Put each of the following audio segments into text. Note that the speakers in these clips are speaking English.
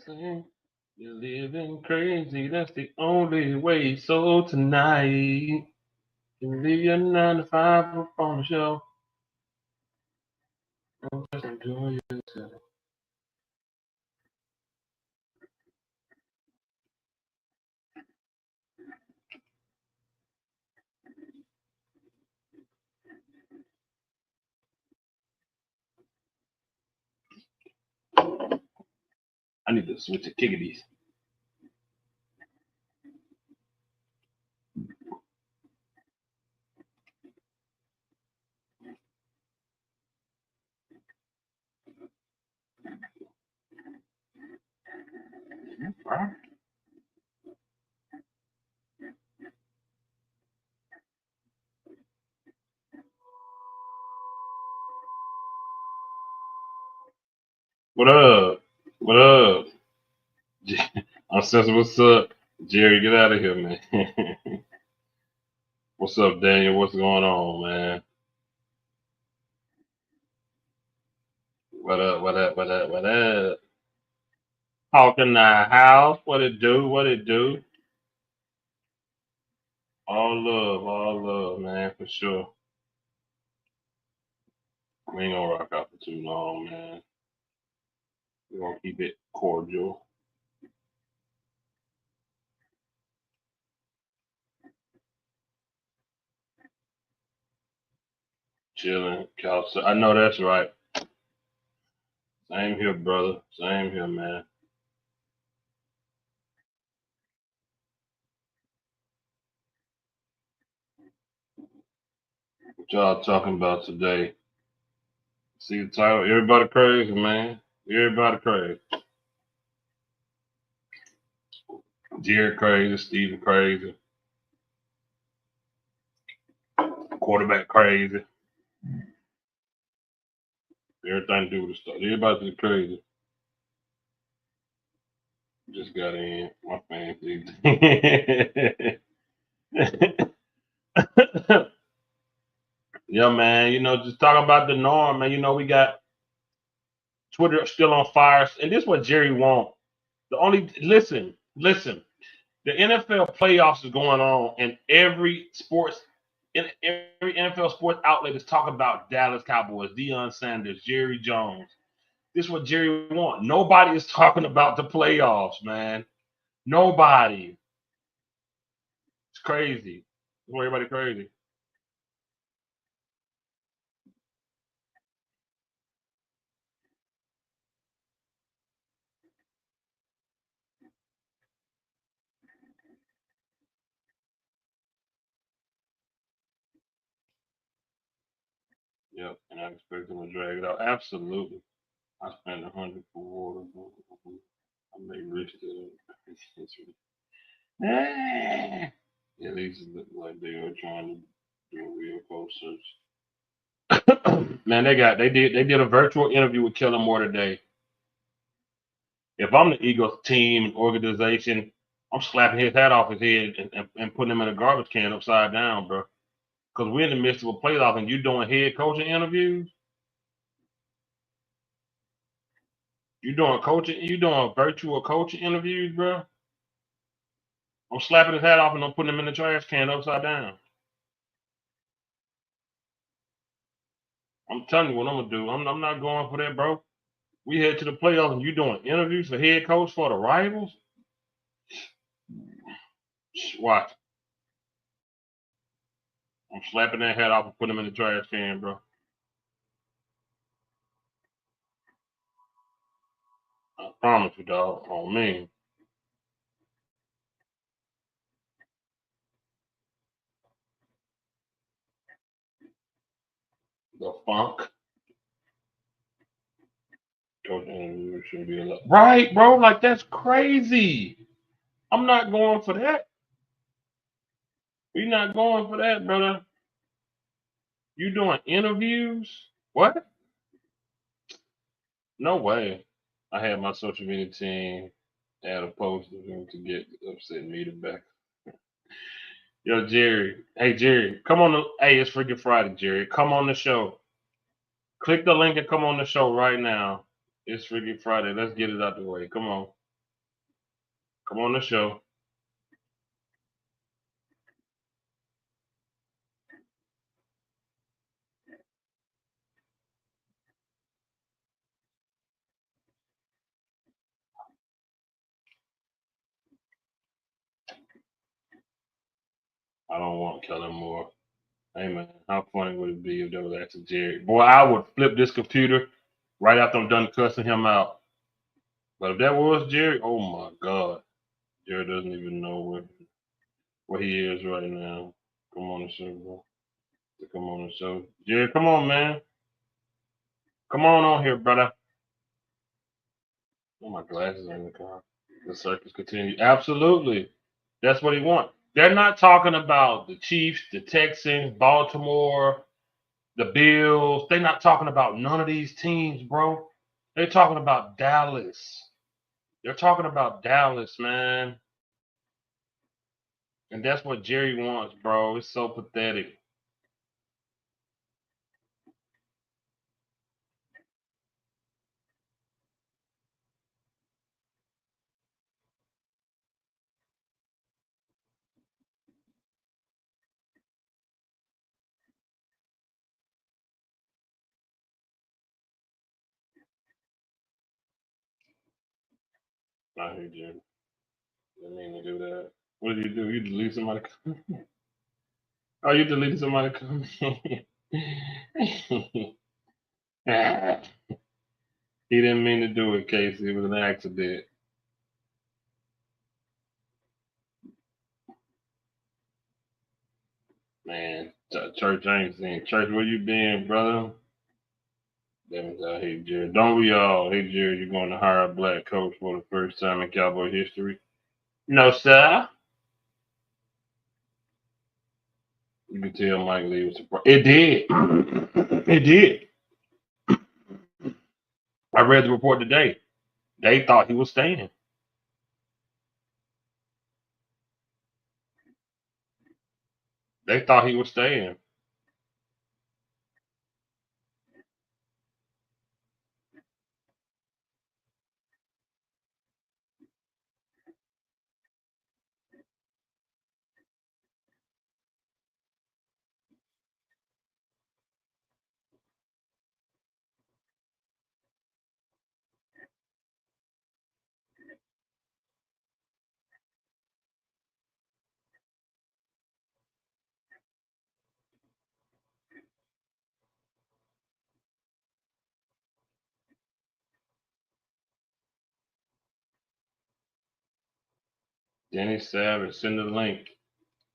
saying? You're living crazy, that's the only way. So tonight, you leave your 9 to 5 up on the shelf and just enjoy yourself. I need to switch to kickities. What up? What up? I'm Sensor, what's up? Jerry, get out of here, man. What's up, Daniel? What's going on, man? What up, what up, what up, what up? Hawk in the house. What it do? What it do? All love, man, for sure. We ain't gonna rock out for too long, man. We're gonna keep it cordial. Chilling. I know that's right. Same here, brother. Same here, man. What y'all talking about today? See the title? Everybody crazy, man. Everybody crazy. Jerry crazy, Steven crazy, quarterback crazy. Everything to do with the stuff. Everybody's just crazy. Just got in. My fancy. Yeah, man. Just talking about the norm, man. We got Twitter still on fire, and this is what Jerry want. The only listen. The NFL playoffs is going on, and every NFL sports outlet is talking about Dallas Cowboys, Deion Sanders, Jerry Jones. This is what Jerry want. Nobody is talking about the playoffs, man. Nobody. It's crazy. Everybody crazy. Yep, and I expect them to drag it out. Absolutely. I spent 100 for water. I made rich to yeah, these look like they are trying to do a real close search. Man, they did a virtual interview with Kellen Moore today. If I'm the Eagles team and organization, I'm slapping his hat off his head and putting him in a garbage can upside down, bro. Because we're in the midst of a playoff and you doing head coaching interviews. You doing virtual coaching interviews, bro. I'm slapping his hat off and I'm putting him in the trash can upside down. I'm telling you what I'm gonna do. I'm not going for that, bro. We head to the playoffs and you doing interviews for head coach for the rivals. Watch. I'm slapping that hat off and putting him in the trash can, bro. I promise you, dog. On me. The funk. Coach interview shouldn't be allowed. Right, bro. Like that's crazy. I'm not going for that. We not going for that, brother. You doing interviews? What? No way. I had my social media team add a post of him to get upset meter back. Yo, Jerry. Hey, Jerry. Come on. Hey, it's freaking Friday, Jerry. Come on the show. Click the link and come on the show right now. It's freaking Friday. Let's get it out the way. Come on. Come on the show. I don't want Kellen Moore. Hey man, how funny would it be if they was asking Jerry? Boy, I would flip this computer right after I'm done cussing him out. But if that was Jerry, oh my God, Jerry doesn't even know where he is right now. Come on the show, bro. Come on the show, Jerry. Come on, man. Come on here, brother. Oh, my glasses are in the car. The circus continues. Absolutely, that's what he wants. They're not talking about the Chiefs, the Texans, Baltimore, the Bills. They're not talking about none of these teams, bro. They're talking about Dallas. They're talking about Dallas, man. And that's what Jerry wants, bro. It's so pathetic. I hear Jerry. Didn't mean to do that. What did you do? You delete somebody? Oh, you deleted somebody? He didn't mean to do it, Casey. It was an accident. Man, Church, I ain't seen Church. Where you been, brother? Devin, I hate Jerry. Don't we all? Hey, Jerry, you're going to hire a black coach for the first time in Cowboy history? No, sir. You can tell Mike Lee was surprised. It did. It did. I read the report today. They thought he was staying. They thought he was staying. Danny Savage, send the link.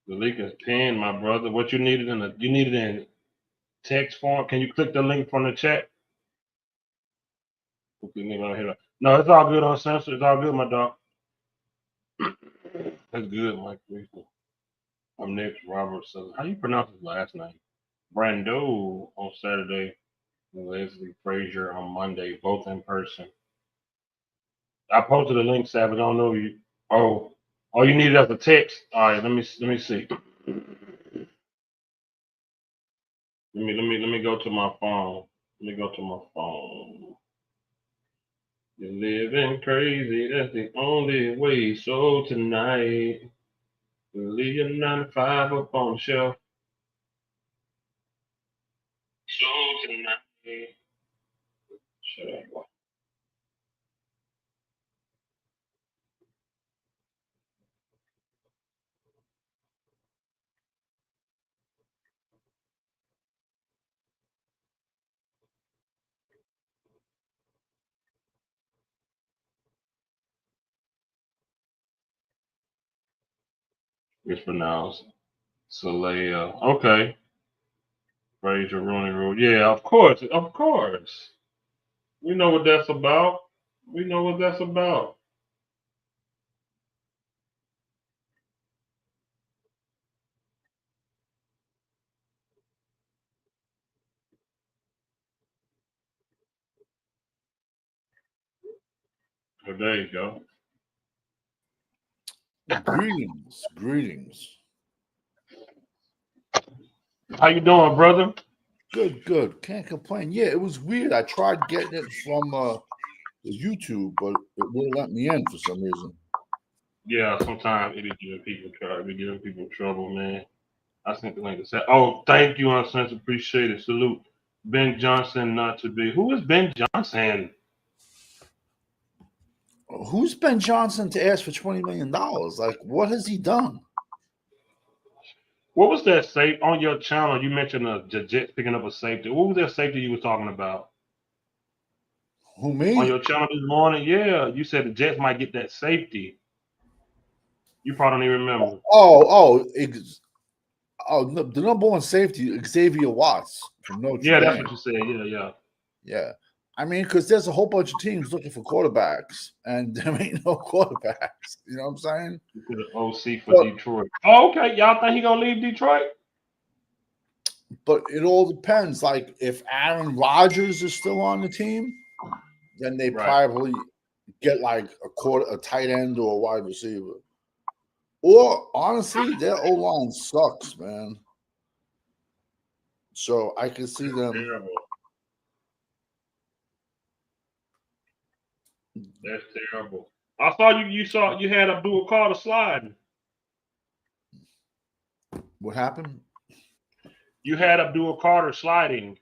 The link is pinned, my brother. What you needed you needed in text form. Can you click the link from the chat? No, it's all good on censor. It's all good, my dog. That's good, Mike. I'm next, Robert Southern. How you pronounce his last name? Brando on Saturday, and Leslie Frazier on Monday, both in person. I posted a link, Savage. I don't know you. Oh, you need it as a text. All right, let me see. Let me go to my phone. Let me go to my phone. You're living crazy. That's the only way. So tonight, leave your 9 to 5 up on the shelf. So tonight, shut up. It's pronounced Salea. Okay. Frazier, Rooney Rule. Yeah, of course. Of course. We know what that's about. We know what that's about. So there you go. Greetings. How you doing, brother? Good. Can't complain. Yeah, it was weird. I tried getting it from the YouTube, but it wouldn't let me in for some reason. Yeah, sometimes it is giving people trouble. It be giving people trouble, man. I sent the link to say, oh, thank you, Unsense. Appreciate it. Salute. Ben Johnson, not to be. Who is Ben Johnson? Who's Ben Johnson to ask for $20 million? Like, what has he done? What was that safe on your channel? You mentioned the Jets picking up a safety. What was that safety you were talking about Who, on me? your channel this morning? Yeah, you said the Jets might get that safety. You probably don't even remember. No, the number one safety, Xavier Watts from Notre Yeah, that's Dame. what you said. Yeah, yeah. Yeah. I mean, because there's a whole bunch of teams looking for quarterbacks, and there ain't no quarterbacks. You know what I'm saying? You put an OC for But Detroit. Oh, okay. Y'all think he gonna leave Detroit? but it all depends. Like, if Aaron Rodgers is still on the team, then they Right. probably get like a tight end or a wide receiver. Or honestly, their O line sucks, man. So I can see them. Terrible. That's terrible. I saw you. You saw you had Abdul Carter sliding. What happened? You had Abdul Carter sliding.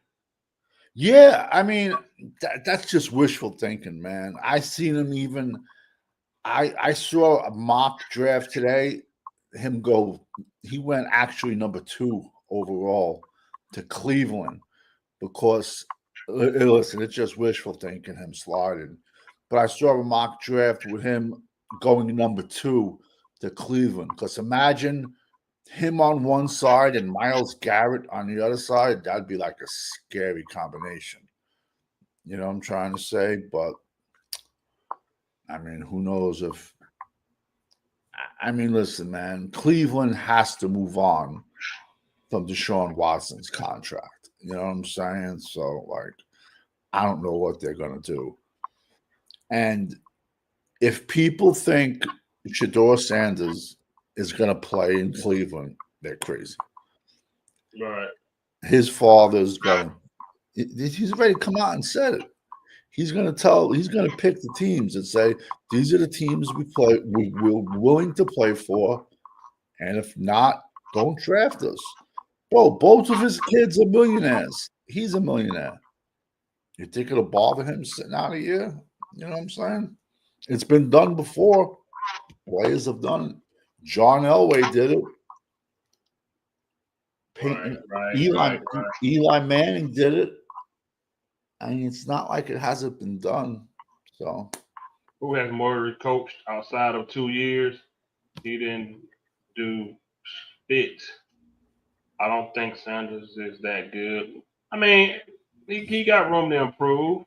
Yeah, I mean that's just wishful thinking, man. I seen him even. I saw a mock draft today. Him go. He went actually number 2 overall to Cleveland because listen, it's just wishful thinking him sliding. But I saw a mock draft with him going number 2 to Cleveland. Because imagine him on one side and Myles Garrett on the other side. That'd be like a scary combination. You know what I'm trying to say? But I mean, who knows if I mean, listen, man, Cleveland has to move on from Deshaun Watson's contract. You know what I'm saying? So, like, I don't know what they're going to do. And if people think Shador Sanders is going to play in Cleveland, they're crazy. Right. His father's going, he's already come out and said it. He's going to pick the teams and say, these are the teams we're willing to play for. And if not, don't draft us. Bro, both of his kids are millionaires. He's a millionaire. You think it'll bother him sitting out a year? You know what I'm saying? It's been done before. Players have done it. John Elway did it. Eli Manning did it. I mean, it's not like it hasn't been done. So, who has more coached outside of 2 years? He didn't do spit. I don't think Sanders is that good. I mean, he got room to improve.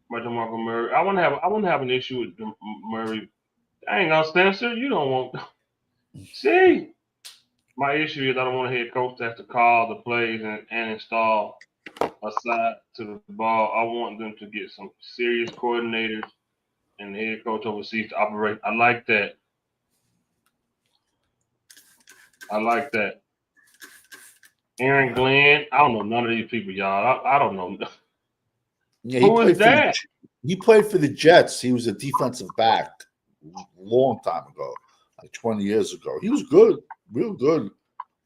Marco Murray. I wouldn't have an issue with Murray. I ain't gonna Spencer. You don't want. See, my issue is I don't want a head coach that has to call the plays and install a side to the ball. I want them to get some serious coordinators and the head coach overseas to operate. I like that. Aaron Glenn. I don't know none of these people, y'all. I don't know. yeah, Who is that? He played for the Jets. He was a defensive back a long time ago, like 20 years ago. He was good, real good,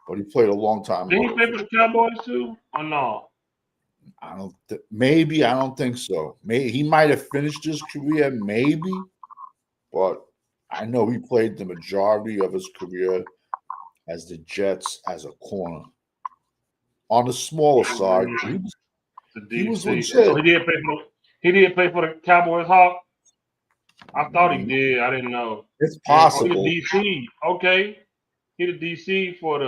but he played a long time ago. Did he play for the Cowboys too, or no? I don't think so. He might have finished his career, maybe, but I know he played the majority of his career as the Jets as a corner. On the smaller side, he was legit. So he did play for the Cowboys Hawk. I thought he did. I didn't know. It's possible. He the DC. Okay. He the DC for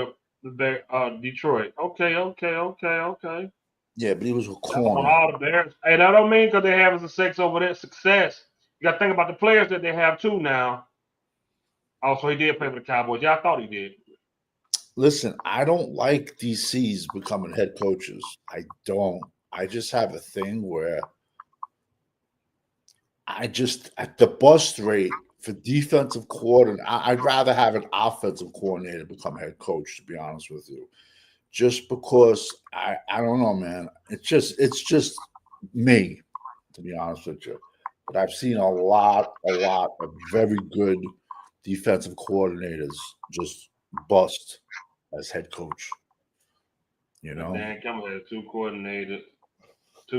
the Detroit. Okay. Yeah, but he was a On corner. all the Bears. Hey, that don't mean because they have a success over there. Success. You got to think about the players that they have too now. Also, he did play for the Cowboys. Yeah, I thought he did. Listen, I don't like DCs becoming head coaches. I don't. I just have a thing where at the bust rate for defensive coordinator, I'd rather have an offensive coordinator become head coach, to be honest with you. Just because I don't know, man. It's just me, to be honest with you. but I've seen a lot of very good defensive coordinators just bust as head coach. You know, Dan Campbell had two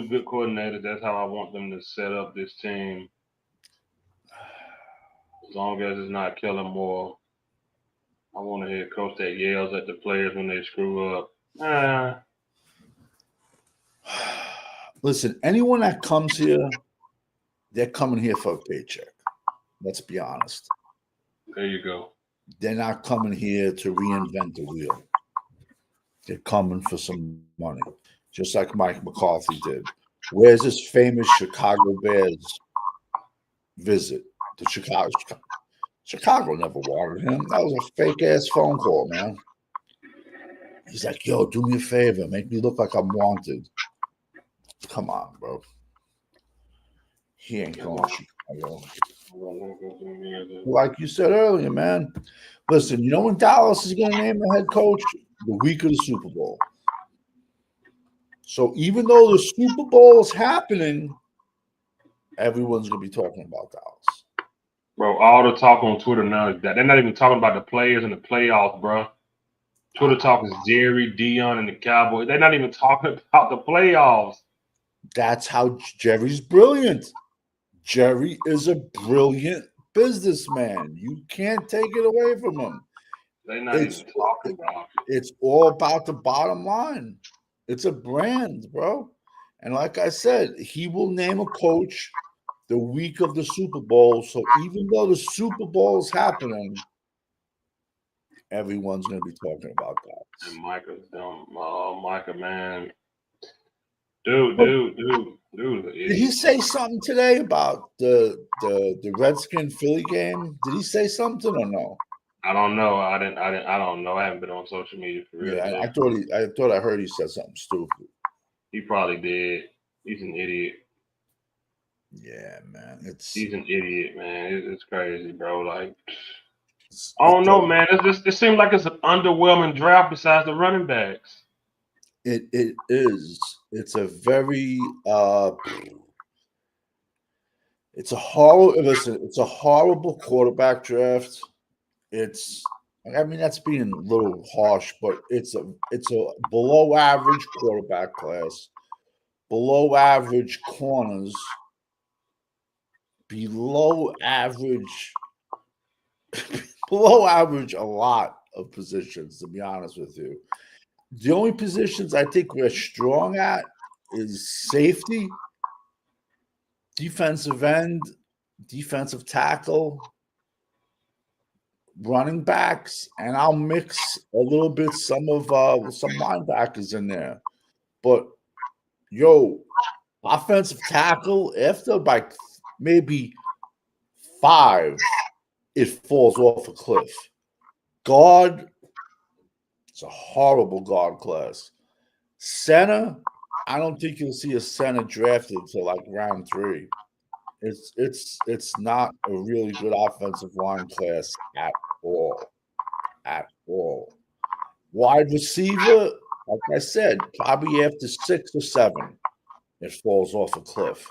good coordinators. That's how I want them to set up this team. As long as it's not Kellen Moore, I want a head coach that yells at the players when they screw up. listen, anyone that comes here, they're coming here for a paycheck. Let's be honest. There you go. They're not coming here to reinvent the wheel. They're coming for some money, just like Mike McCarthy did. Where's this famous Chicago Bears visit? The Chicago never wanted him. That was a fake ass phone call, man. He's like, yo, do me a favor, make me look like I'm wanted. Come on, bro. He ain't going to Chicago. Like you said earlier, man. Listen, you know when Dallas is going to name a head coach? The week of the Super Bowl. So even though the Super Bowl is happening, everyone's going to be talking about Dallas. Bro, all the talk on Twitter now is that they're not even talking about the players in the playoffs, bro. Twitter talk is Jerry, Dion, and the Cowboys. They're not even talking about the playoffs. That's how Jerry's brilliant. Jerry is a brilliant businessman. You can't take it away from him. They're not even talking about it. It's all about the bottom line. It's a brand, bro. And like I said, he will name a coach the week of the Super Bowl. So even though the Super Bowl is happening, everyone's going to be talking about that. And Micah's dumb. Oh, Micah, man. Dude. Did he say something today about the Redskin Philly game? Did he say something or no? I don't know. I don't know. I haven't been on social media for real. Yeah, I thought I heard he said something stupid. He probably did. He's an idiot. Yeah, man. He's an idiot, man. It's crazy, bro. Like, I don't know, man. It seems like it's an underwhelming draft besides the running backs. It is. It's a very it's a horrible quarterback draft. I mean, that's being a little harsh, but it's a below average quarterback class, below average corners, below average a lot of positions, to be honest with you. The only positions I think we're strong at is safety, defensive end, defensive tackle, running backs, and I'll mix a little bit some linebackers in there. But offensive tackle, after like maybe 5, it falls off a cliff. Guard, it's a horrible guard class. Center, I don't think you'll see a center drafted until like round 3. It's not a really good offensive line class at all. At all. Wide receiver, like I said, probably after 6 or 7, it falls off a cliff.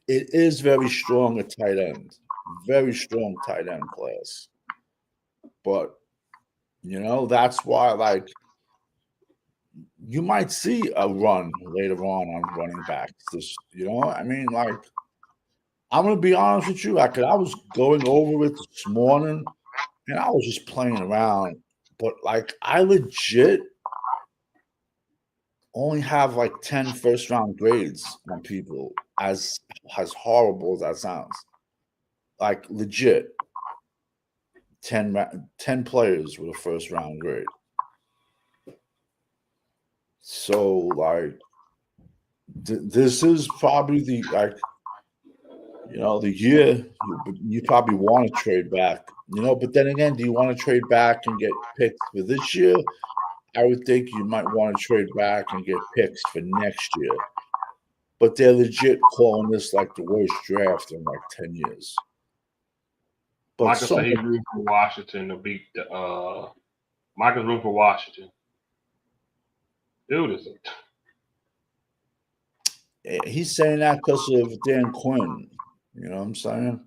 It is very strong at tight end. Very strong tight end class. But that's why, like, you might see a run later on running backs. I mean, like, I'm gonna be honest with you. I was going over it this morning, and I was just playing around. But like, I legit only have like 10 first-round grades on people. As horrible as that sounds, like legit 10 players with a first-round grade. So like, this is probably the year you probably want to trade back, but then again, do you want to trade back and get picks for this year? I would think you might want to trade back and get picks for next year. But they're legit calling this like the worst draft in like 10 years. But Michael said he's rooting for Washington to beat the Michael's rooting for Washington. Dude is He's saying that because of Dan Quinn. You know what I'm saying?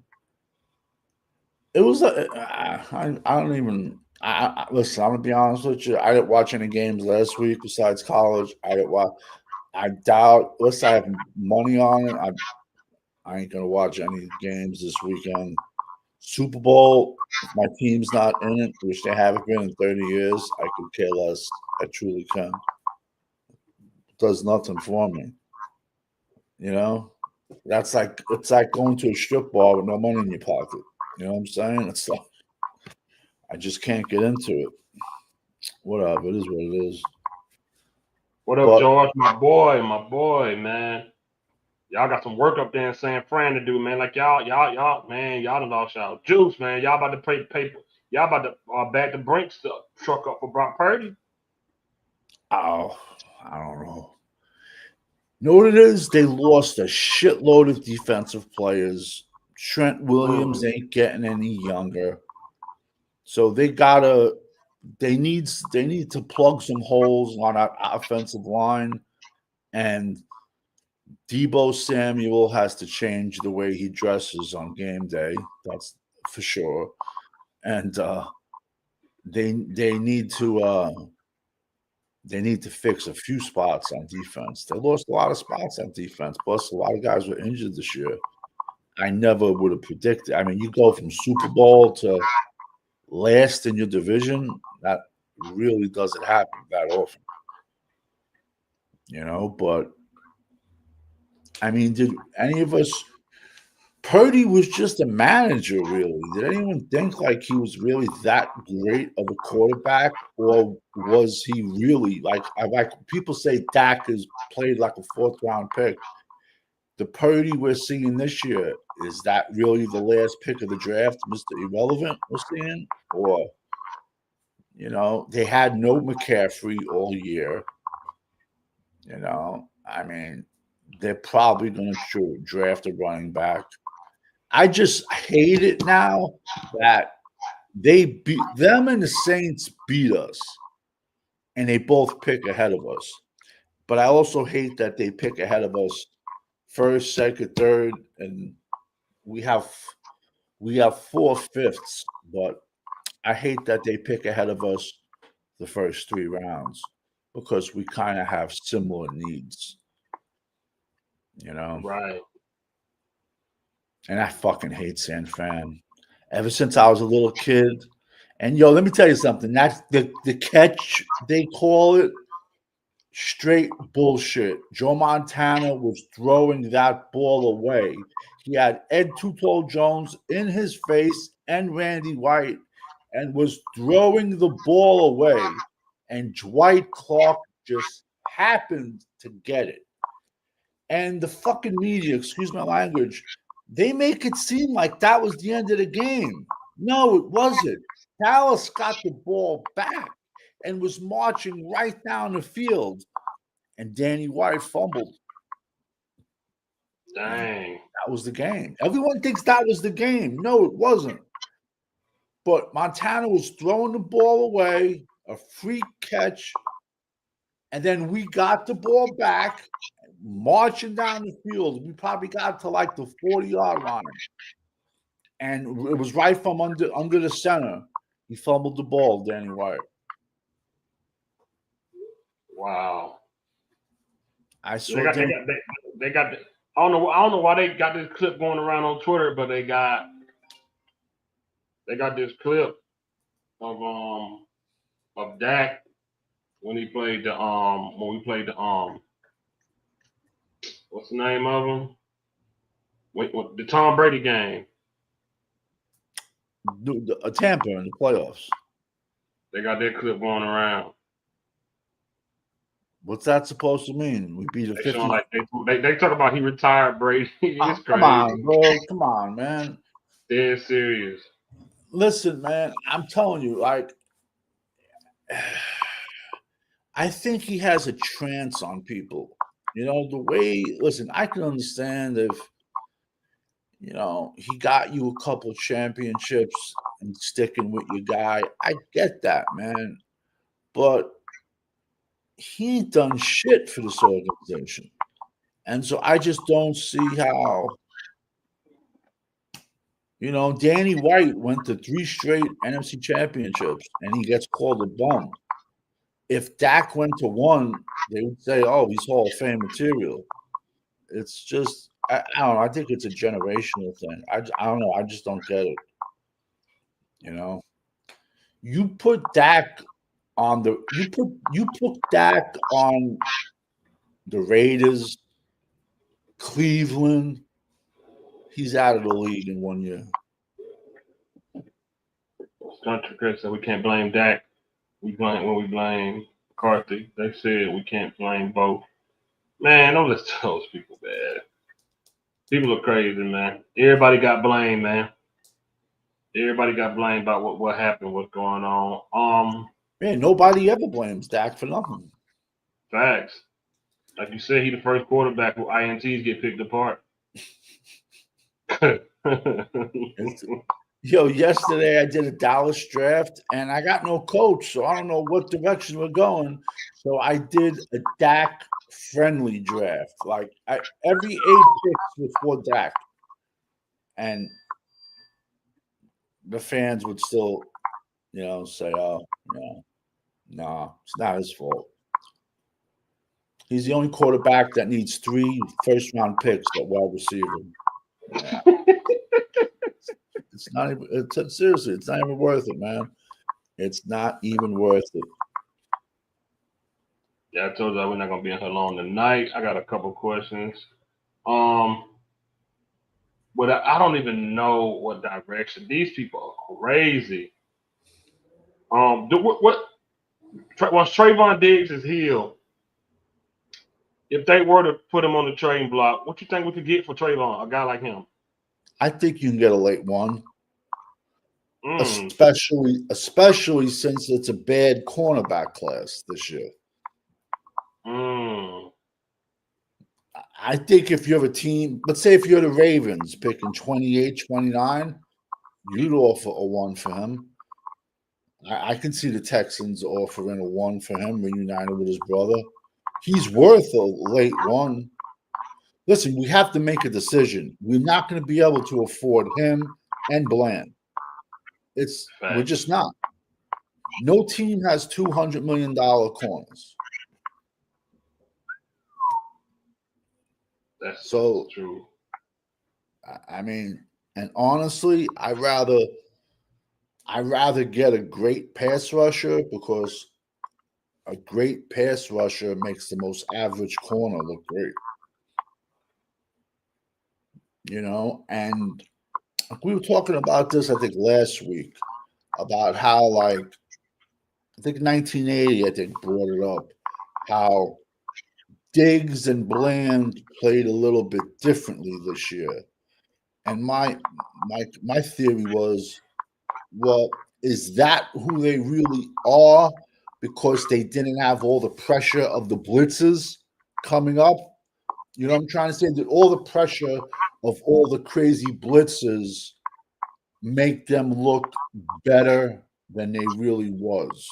It was. I don't even. Listen. I'm gonna be honest with you. I didn't watch any games last week besides college. I didn't watch. I doubt. Unless I have money on it, I ain't gonna watch any games this weekend. Super Bowl. If my team's not in it, which they haven't been in 30 years, I could care less. I truly can. It does nothing for me. You know, that's like it's like going to a strip bar with no money in your pocket. You know what I'm saying? It's like I just can't get into it. Whatever, it is what it is. What up, But George? My boy, man. Y'all got some work up there in San Fran to do, man. Like y'all, man, y'all done lost y'all juice, man. Y'all about to pay paper. Y'all about to back the brink stuff truck up for Brock Purdy. oh, I don't know. You know what it is? They lost a shitload of defensive players. Trent Williams ain't getting any younger. So they need to plug some holes on our offensive line, and Debo Samuel has to change the way he dresses on game day. That's for sure. And they need to fix a few spots on defense. They lost a lot of spots on defense. Plus, a lot of guys were injured this year. I never would have predicted. I mean, you go from Super Bowl to last in your division. That really doesn't happen that often, you know. But I mean, did any of us? Purdy was just a manager, really. Did anyone think like he was really that great of a quarterback, or was he really like people say Dak is played like a fourth round pick? The Purdy we're seeing this year, is that really the last pick of the draft, Mr. Irrelevant we're seeing? Or, they had no McCaffrey all year. I mean, they're probably going to draft a running back. I just hate it now that them and the Saints beat us, and they both pick ahead of us. But I also hate that they pick ahead of us first, second, third, and we have 4/5. But I hate that they pick ahead of us the first 3 rounds because we kind of have similar needs, Right. And I fucking hate San Fran. Ever since I was a little kid, and let me tell you something. That's the catch they call it. Straight bullshit. Joe Montana was throwing that ball away. He had Ed Tuttle Jones in his face and Randy White and was throwing the ball away. And Dwight Clark just happened to get it. And the fucking media, excuse my language, they make it seem like that was the end of the game. No, it wasn't. Dallas got the ball back and was marching right down the field, and Danny White fumbled. Dang. That was the game. Everyone thinks that was the game. No, it wasn't. But Montana was throwing the ball away, a free catch, and then we got the ball back, marching down the field. We probably got to like the 40-yard line, and it was right from under the center. He fumbled the ball, Danny White. Wow. I saw they got I don't know why they got this clip going around on Twitter, but they got this clip of Dak when he played when we played the what's the name of him? Wait, the Tom Brady game. Tampa in the playoffs. They got that clip going around. What's that supposed to mean? We beat a 50. Like they talk about he retired Brady. It's crazy. Come on, bro. Come on, man. Dead serious. Listen, man. I'm telling you, like, I think he has a trance on people. The way. Listen, I can understand if he got you a couple championships and sticking with your guy. I get that, man. But he ain't done shit for this organization. And so I just don't see how You know, Danny White went to 3 straight NFC championships and he gets called a bum. If Dak went to 1, they would say, "Oh, he's Hall of Fame material." It's just, I don't know. I think it's a generational thing. I don't know. I just don't get it. You know, you put Dak on the you put Dak on the Raiders, Cleveland. He's out of the league in 1 year. Country Chris said we can't blame Dak. We blame McCarthy. They said we can't blame both. Man, don't listen to those people, man. People are crazy, man. Everybody got blamed, man. Everybody got blamed about what happened, what's going on. Man, nobody ever blames Dak for nothing. Facts. Like you said, he the first quarterback who INTs get picked apart. Yo, yesterday I did a Dallas draft and I got no coach, so I don't know what direction we're going. So I did a Dak friendly draft. Like every 8 picks was for Dak. And the fans would still, say, "Oh, nah, it's not his fault." He's the only quarterback that needs 3 first-round picks at wide receiver. Yeah. It's not even. Seriously, it's not even worth it, man. It's not even worth it. Yeah, I told you we're not gonna be in here long tonight. I got a couple questions. But I don't even know what direction. These people are crazy. Once Trayvon Diggs is healed, if they were to put him on the trading block, what you think we could get for Trayvon, a guy like him? I think you can get a late one, especially since it's a bad cornerback class this year. I think if you have a team, let's say if you're the Ravens picking 28, 29, you'd offer a 1 for him. I can see the Texans offering a 1 for him, reunited with his brother. He's worth a late 1. Listen, we have to make a decision. We're not going to be able to afford him and Bland. We're just not. No team has $200 million corners. That's so true. I mean, and honestly, I'd rather get a great pass rusher because a great pass rusher makes the most average corner look great. And we were talking about this, I think, last week, about how, like, I think 1980, I think, brought it up, how Diggs and Bland played a little bit differently this year. And my theory was, well, is that who they really are because they didn't have all the pressure of the blitzes coming up? You know what I'm trying to say? That all the pressure of all the crazy blitzes make them look better than they really was.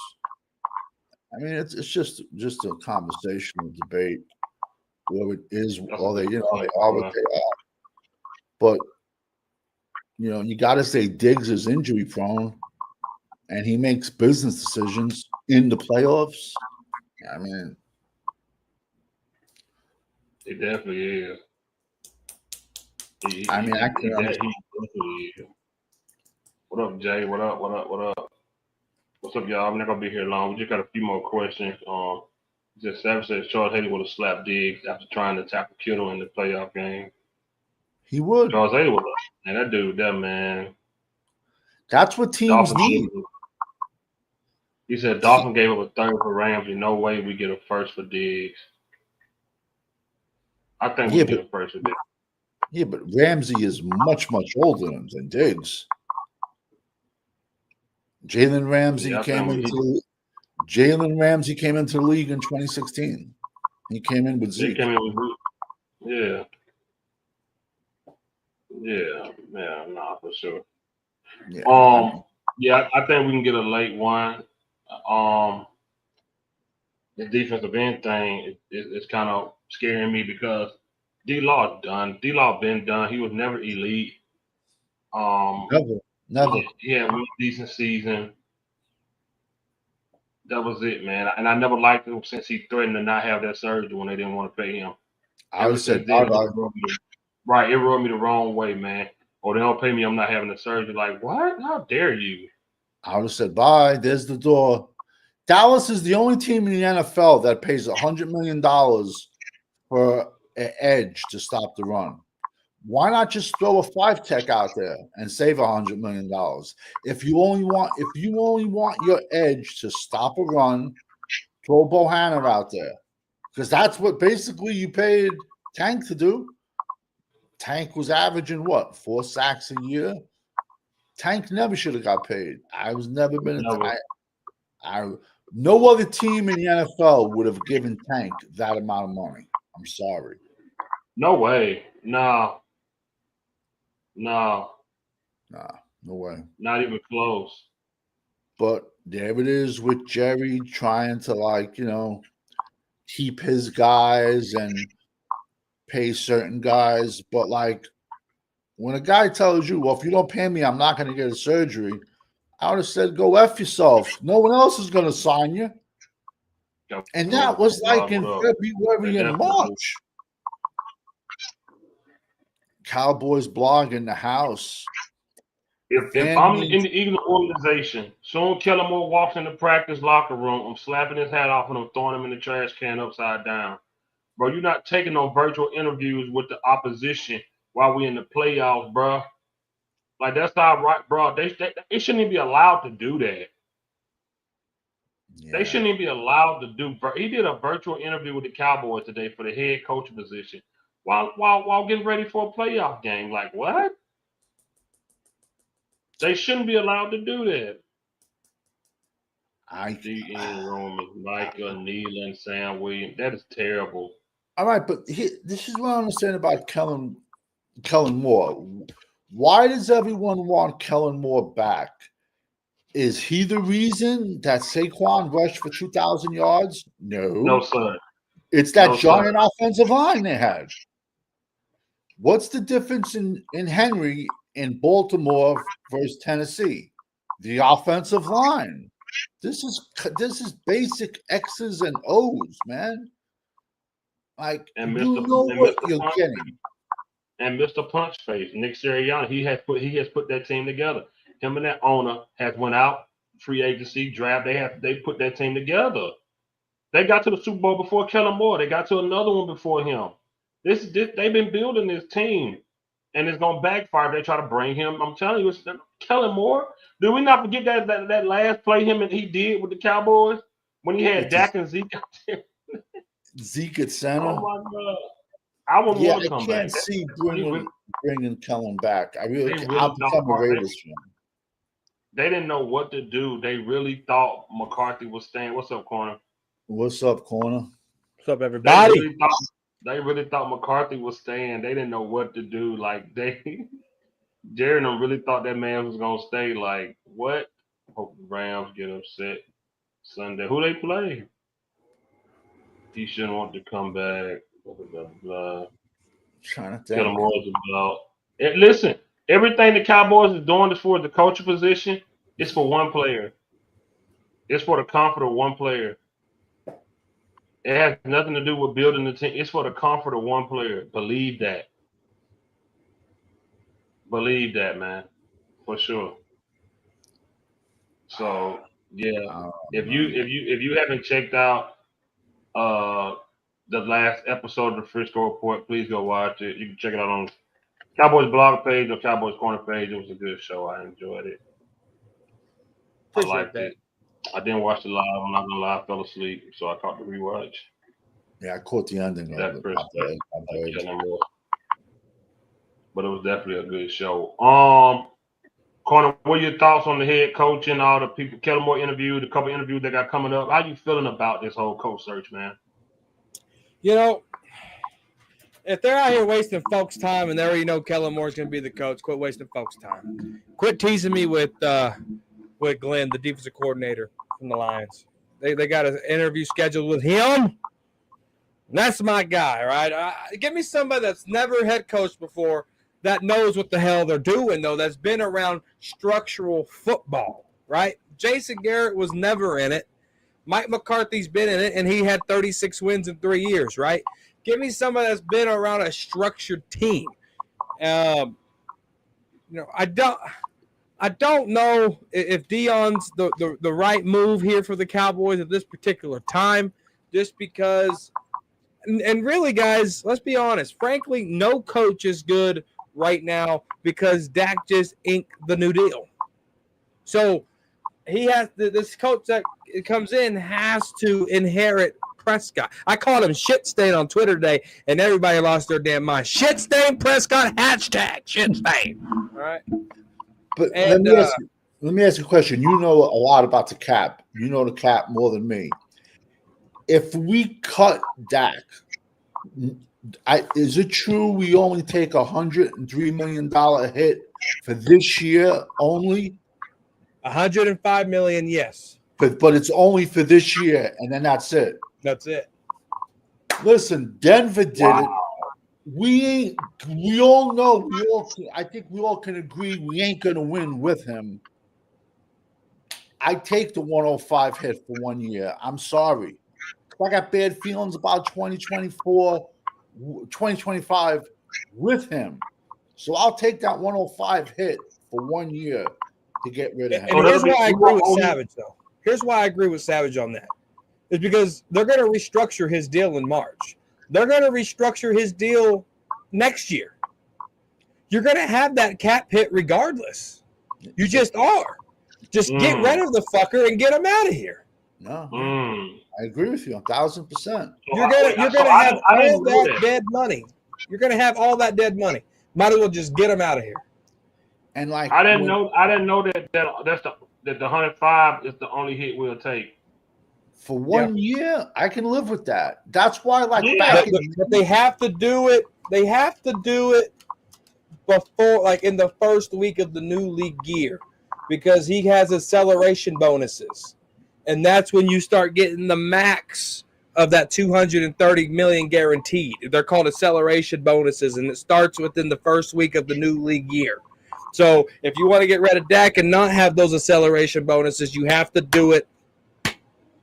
I mean, it's just a conversational debate. Whether it is, or they are what they are. But you got to say Diggs is injury prone, and he makes business decisions in the playoffs. I mean, it definitely is. I can understand. What up, Jay? What up? What's up, y'all? I'm not gonna be here long. We just got a few more questions. Just Savage says Charles Haley would have slapped Diggs after trying to tackle Kittle in the playoff game. He would. Charles Haley would have. Man, that dude, that man. That's what teams need. He said Dolphins gave up a third for Ramsey. No way we get a first for Diggs. I think we get a first for Diggs. Yeah, but Ramsey is much, much older than Diggs. Jalen Ramsey came into the league in 2016. He came in with Zeke. Yeah, nah, for sure. Yeah, I think we can get a late one. The defensive end thing is kind of scaring me because D-Law done. D-Law been done. He was never elite. Never. He had one decent season. That was it, man. And I never liked him since he threatened to not have that surgery when they didn't want to pay him. I would have said then, bye-bye. it rubbed me the wrong way, man. Or they don't pay me, I'm not having the surgery. Like, what? How dare you? I would have said bye. There's the door. Dallas is the only team in the NFL that pays $100 million for an edge to stop the run. Why not just throw a 5-tech out there and save $100 million? If you only want your edge to stop a run, throw Bohanna out there, because that's what basically you paid Tank to do. Tank was averaging what, 4 sacks a year? Tank never should have got paid. I was never been no other team in the NFL would have given Tank that amount of money. I'm sorry. No way. No. Nah, no way. Not even close. But there it is with Jerry trying to keep his guys and pay certain guys. But when a guy tells you, well, if you don't pay me, I'm not going to get a surgery, I would have said, go F yourself. No one else is going to sign you. And that was in February and March. Cowboys blog in the house. If I'm in the Eagle organization, soon Kellen Moore walks in the practice locker room, I'm slapping his hat off and I'm throwing him in the trash can upside down. Bro, you're not taking no virtual interviews with the opposition while we in the playoffs, bro. Like, that's not right, bro. They shouldn't even be allowed to do that. Yeah. They shouldn't even be allowed to do. He did a virtual interview with the Cowboys today for the head coach position while getting ready for a playoff game. Like, what? They shouldn't be allowed to do that. D.N. Roman, Micah, Nealon, Sam Williams. That is terrible. All right, but this is what I understand about Kellen Moore. Why does everyone want Kellen Moore back? Is he the reason that Saquon rushed for 2,000 yards? No. No, sir. It's that giant offensive line they had. What's the difference in Henry in Baltimore versus Tennessee? The offensive line. This is basic X's and O's, man. What you're getting. And Mr. Punchface, Nick Sirianni, he has put that team together. Him and that owner has went out free agency draft. They put that team together. They got to the Super Bowl before Kellen Moore. They got to another one before him. They've been building this team, and it's gonna backfire if they try to bring him. I'm telling you, it's Kellen Moore. Do we not forget that last play he did with the Cowboys when he had Dak and Zeke out there? Zeke at center. Oh my God! I would want to come back. I can't see bringing Kellen back. I'll become a Raiders fan. They didn't know what to do. They really thought McCarthy was staying. What's up, Corner? What's up, Corner? What's up, everybody? They really thought McCarthy was staying. They didn't know what to do. Jerry and them really thought that man was gonna stay. Like, what? Hope the Rams get upset Sunday. Who they play? He shouldn't want to come back. Blah, blah. Trying to think. Listen, everything the Cowboys is doing is for the coaching position. It's for one player. It's for the comfort of one player. It has nothing to do with building the team. It's for the comfort of one player. Believe that. Believe that, man, for sure. So yeah, if you haven't checked out the last episode of the Frisco Report, please go watch it. You can check it out on Cowboys blog page or Cowboys Corner page. It was a good show. I enjoyed it. I liked it. I didn't watch it live. I'm not gonna lie, I fell asleep, so I caught the rewatch. Yeah, I caught the ending of it. But it was definitely a good show. Corner, what are your thoughts on the head coach and all the people Kellen Moore interviewed, a couple interviews they got coming up? How you feeling about this whole coach search, man? If they're out here wasting folks' time and they already know Kellen Moore's going to be the coach, quit wasting folks' time. Quit teasing me with Glenn, the defensive coordinator from the Lions. They got an interview scheduled with him. That's my guy, right? Give me somebody that's never head coached before that knows what the hell they're doing, though, that's been around structural football, right? Jason Garrett was never in it. Mike McCarthy's been in it, and he had 36 wins in 3 years, right? Give me somebody that's been around a structured team. I don't know if Dion's the right move here for the Cowboys at this particular time, just because. And really, guys, let's be honest. Frankly, no coach is good right now because Dak just inked the new deal. So he has this coach that comes in has to inherit Prescott. I called him shit stain on Twitter today, and everybody lost their damn mind. Shit stain Prescott, hashtag shit stain. All right. But And, let me ask you a question. You know a lot about the cap. You know the cap more than me. If we cut Dak, is it true we only take $103 million hit for this year only? $105 million, yes. But it's only for this year, and then that's it. That's it. Listen, Denver did it. We all know. I think we all can agree we ain't gonna win with him. I take the 105 hit for 1 year. I'm sorry. I got bad feelings about 2024, 2025 with him. So I'll take that 105 hit for 1 year to get rid of him. And here's why I agree with Savage, though. Here's why I agree with Savage on that. It's because they're going to restructure his deal in March. They're going to restructure his deal next year. You're going to have that cap hit regardless. You just are. Just get rid of the fucker and get him out of here. No. I agree with you 1,000%. You're gonna have all that dead money. You're gonna have all that dead money. Might as well just get them out of here. And like I didn't know that the 105 is the only hit we'll take for 1 year. I can live with that. That's why, like, but they have to do it. They have to do it before, like, in the first week of the new league year, because he has acceleration bonuses. And that's when you start getting the max of that $230 million guaranteed. They're called acceleration bonuses, and it starts within the first week of the new league year. So if you want to get rid of Dak and not have those acceleration bonuses, you have to do it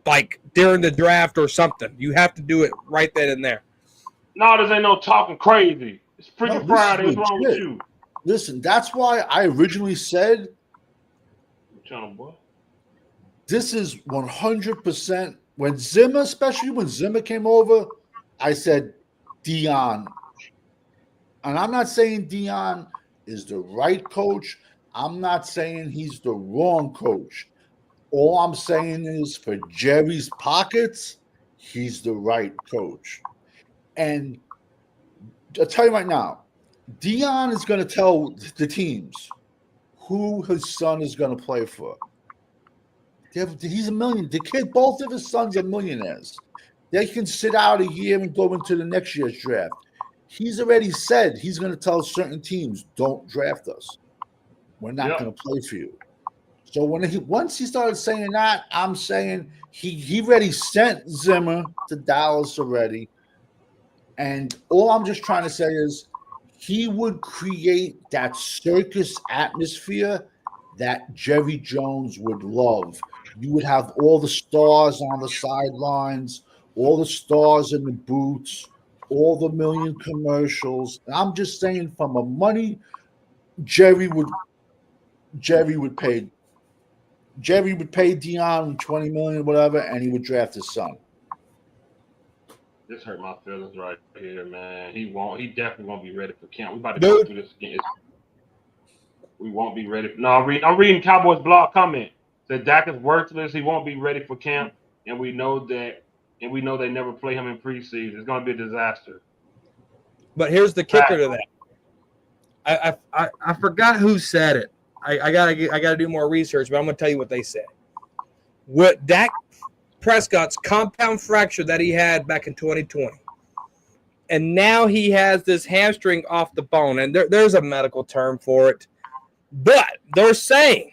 like during the draft or something. You have to do it right then and there. No, this ain't no talking crazy. It's Freaky Friday. What's wrong with you? Listen, that's why I originally said, boy. This is 100%. When Zimmer, especially when Zimmer came over, I said Dion. And I'm not saying Dion is the right coach. I'm not saying he's the wrong coach. All I'm saying is for Jerry's pockets, he's the right coach. And I'll tell you right now, Dion is going to tell the teams who his son is going to play for. He's a million. The kid, both of his sons are millionaires. They can sit out a year and go into the next year's draft. He's already said he's going to tell certain teams, don't draft us. We're not going to play for you. So once he started saying that, I'm saying he already sent Zimmer to Dallas already. And all I'm just trying to say is he would create that circus atmosphere that Jerry Jones would love. You would have all the stars on the sidelines, all the stars in the booths, all the million commercials. And I'm just saying, from a money, Jerry would pay Dion $20 million, whatever, and he would draft his son. This hurt my feelings right here, man. He definitely won't be ready for camp. We about to go through this again. We won't be ready. No, I'm reading Cowboys blog comment. Said Dak is worthless. He won't be ready for camp, and we know they never play him in preseason. It's going to be a disaster. But here's the kicker to that. I forgot who said it. I gotta do more research, but I'm gonna tell you what they said. What Dak Prescott's compound fracture that he had back in 2020, and now he has this hamstring off the bone, and there's a medical term for it, but they're saying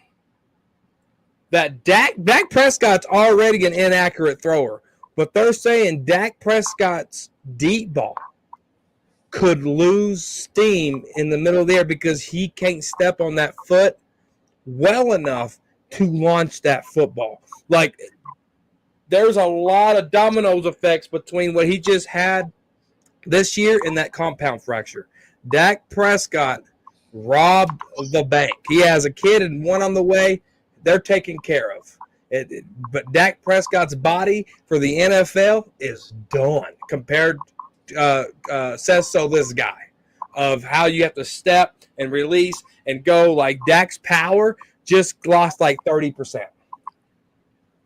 that Dak Prescott's already an inaccurate thrower, but they're saying Dak Prescott's deep ball could lose steam in the middle of the air because he can't step on that foot well enough to launch that football. Like, there's a lot of dominoes effects between what he just had this year and that compound fracture. Dak Prescott robbed the bank. He has a kid and one on the way. They're taken care of. But Dak Prescott's body for the NFL is done compared says so this guy of how you have to step and release and go. Like, Dak's power just lost like 30%.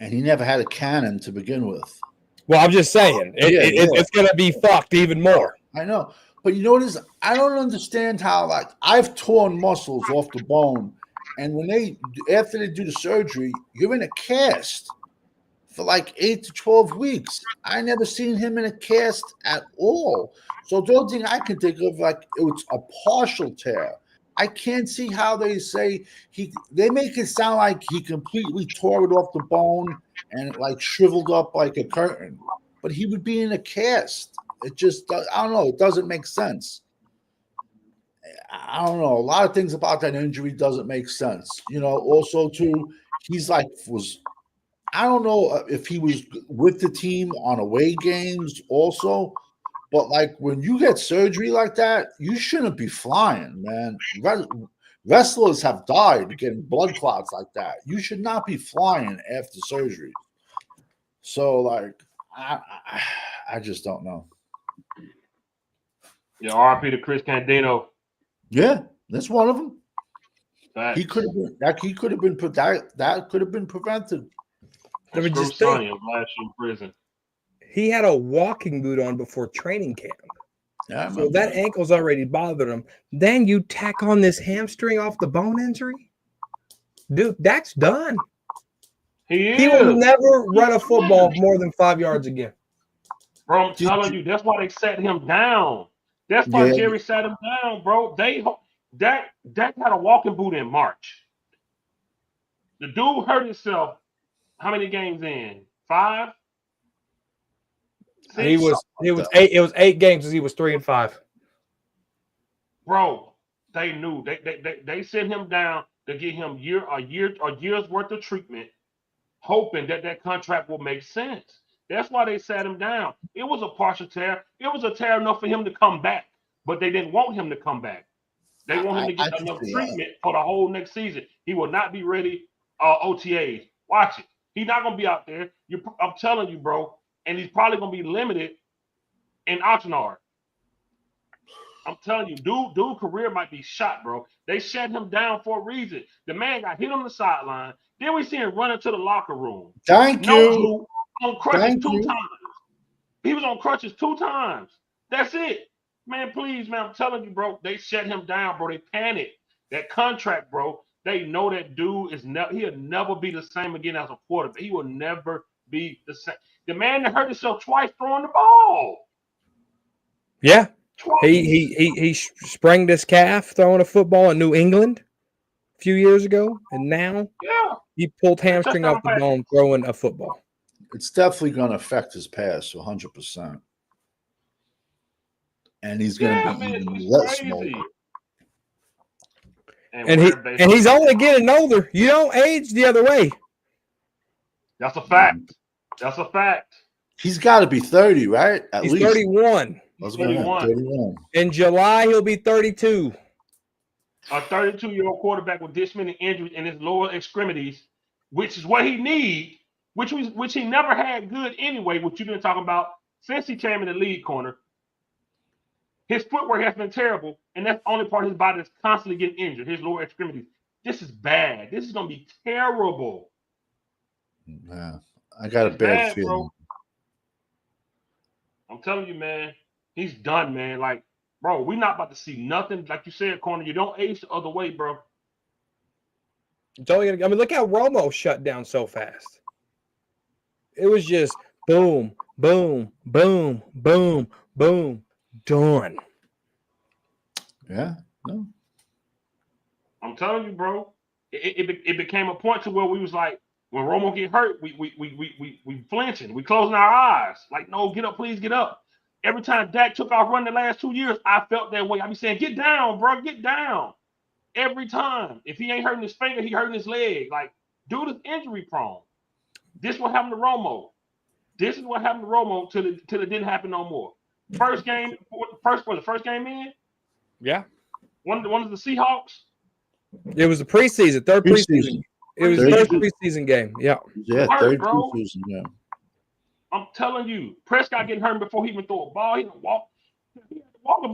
And he never had a cannon to begin with. Well, I'm just saying it's going to be fucked even more. I know. But you know what is? I don't understand how, like, I've torn muscles off the bone. And when after they do the surgery, you're in a cast for like 8 to 12 weeks. I never seen him in a cast at all. So the only thing I can think of, like, it was a partial tear. I can't see how they say they make it sound like he completely tore it off the bone and it like shriveled up like a curtain. But he would be in a cast. It just, I don't know. It doesn't make sense. I don't know. A lot of things about that injury doesn't make sense. You know, also too, he's like I don't know if he was with the team on away games also, but like when you get surgery like that, you shouldn't be flying, man. Wrestlers have died getting blood clots like that. You should not be flying after surgery. So like, I just don't know. Yeah, RP to Chris Candido. Yeah, that's one of them. Facts. He could have been that could have been prevented. I mean, Screw just think, Sonny of last year in prison. he had a walking boot on before training camp. Yeah, So that ankle's already bothered him. Then you tack on this hamstring off the bone injury. Dude, that's done. He will never run a football more than 5 yards again. Bro, I'm telling you, that's why they sat him down. That's why Jerry sat him down, bro. Dak had a walking boot in March. The dude hurt himself. How many games in? 5? 6? It was 8 games as he was 3-5. Bro, they knew. They sent him down to get him a year's worth of treatment, hoping that contract will make sense. That's why they sat him down. It was a partial tear. It was a tear enough for him to come back, but they didn't want him to come back. They want him to get enough treatment for the whole next season. He will not be ready OTAs. Watch it. He's not going to be out there. I'm telling you, bro. And he's probably going to be limited in Oxnard. I'm telling you, dude career might be shot, bro. They shut him down for a reason. The man got hit on the sideline. Then we see him run into the locker room. Thank you. Dude, on crutches 2 times. He was on crutches 2 times. That's it. Man, please, man, I'm telling you, bro, they shut him down, bro. They panicked. That contract, bro, they know that dude he'll never be the same again as a quarterback. He will never be the same. The man that hurt himself twice throwing the ball. Yeah. Twice. He sprained his calf throwing a football in New England a few years ago, and now he pulled hamstring off the bone throwing a football. It's definitely going to affect his pass 100%. And he's going to be even less small. And he's only getting older. You don't age the other way. That's a fact. That's a fact. He's got to be 30, right? He's 31. He's 31. In July, he'll be 32. A 32-year-old quarterback with this many injuries in his lower extremities, which is what he needs, which he never had good anyway, which you've been talking about since he came in the league corner. His footwork has been terrible, and that's the only part of his body that's constantly getting injured, his lower extremities. This is bad. This is going to be terrible. Yeah, I got a bad feeling. Bro. I'm telling you, man, he's done, man. Like, bro, we're not about to see nothing. Like you said, Corner, you don't age the other way, bro. Look how Romo shut down so fast. It was just boom, boom, boom, boom, boom. Done. Yeah. No. I'm telling you, bro. It became a point to where we was like, when Romo get hurt, we flinching, we closing our eyes. Like, no, get up, please get up. Every time Dak took off running the last 2 years, I felt that way. I be saying, get down, bro, get down. Every time. If he ain't hurting his finger, he hurting his leg. Like, dude is injury prone. This what happened to Romo. This is what happened to Romo till it didn't happen no more. First game in? Yeah. One of the Seahawks? It was the preseason, third preseason. It was the first preseason game. Yeah. Yeah, third preseason, yeah. I'm telling you, Prescott getting hurt before he even throw a ball. He didn't walk.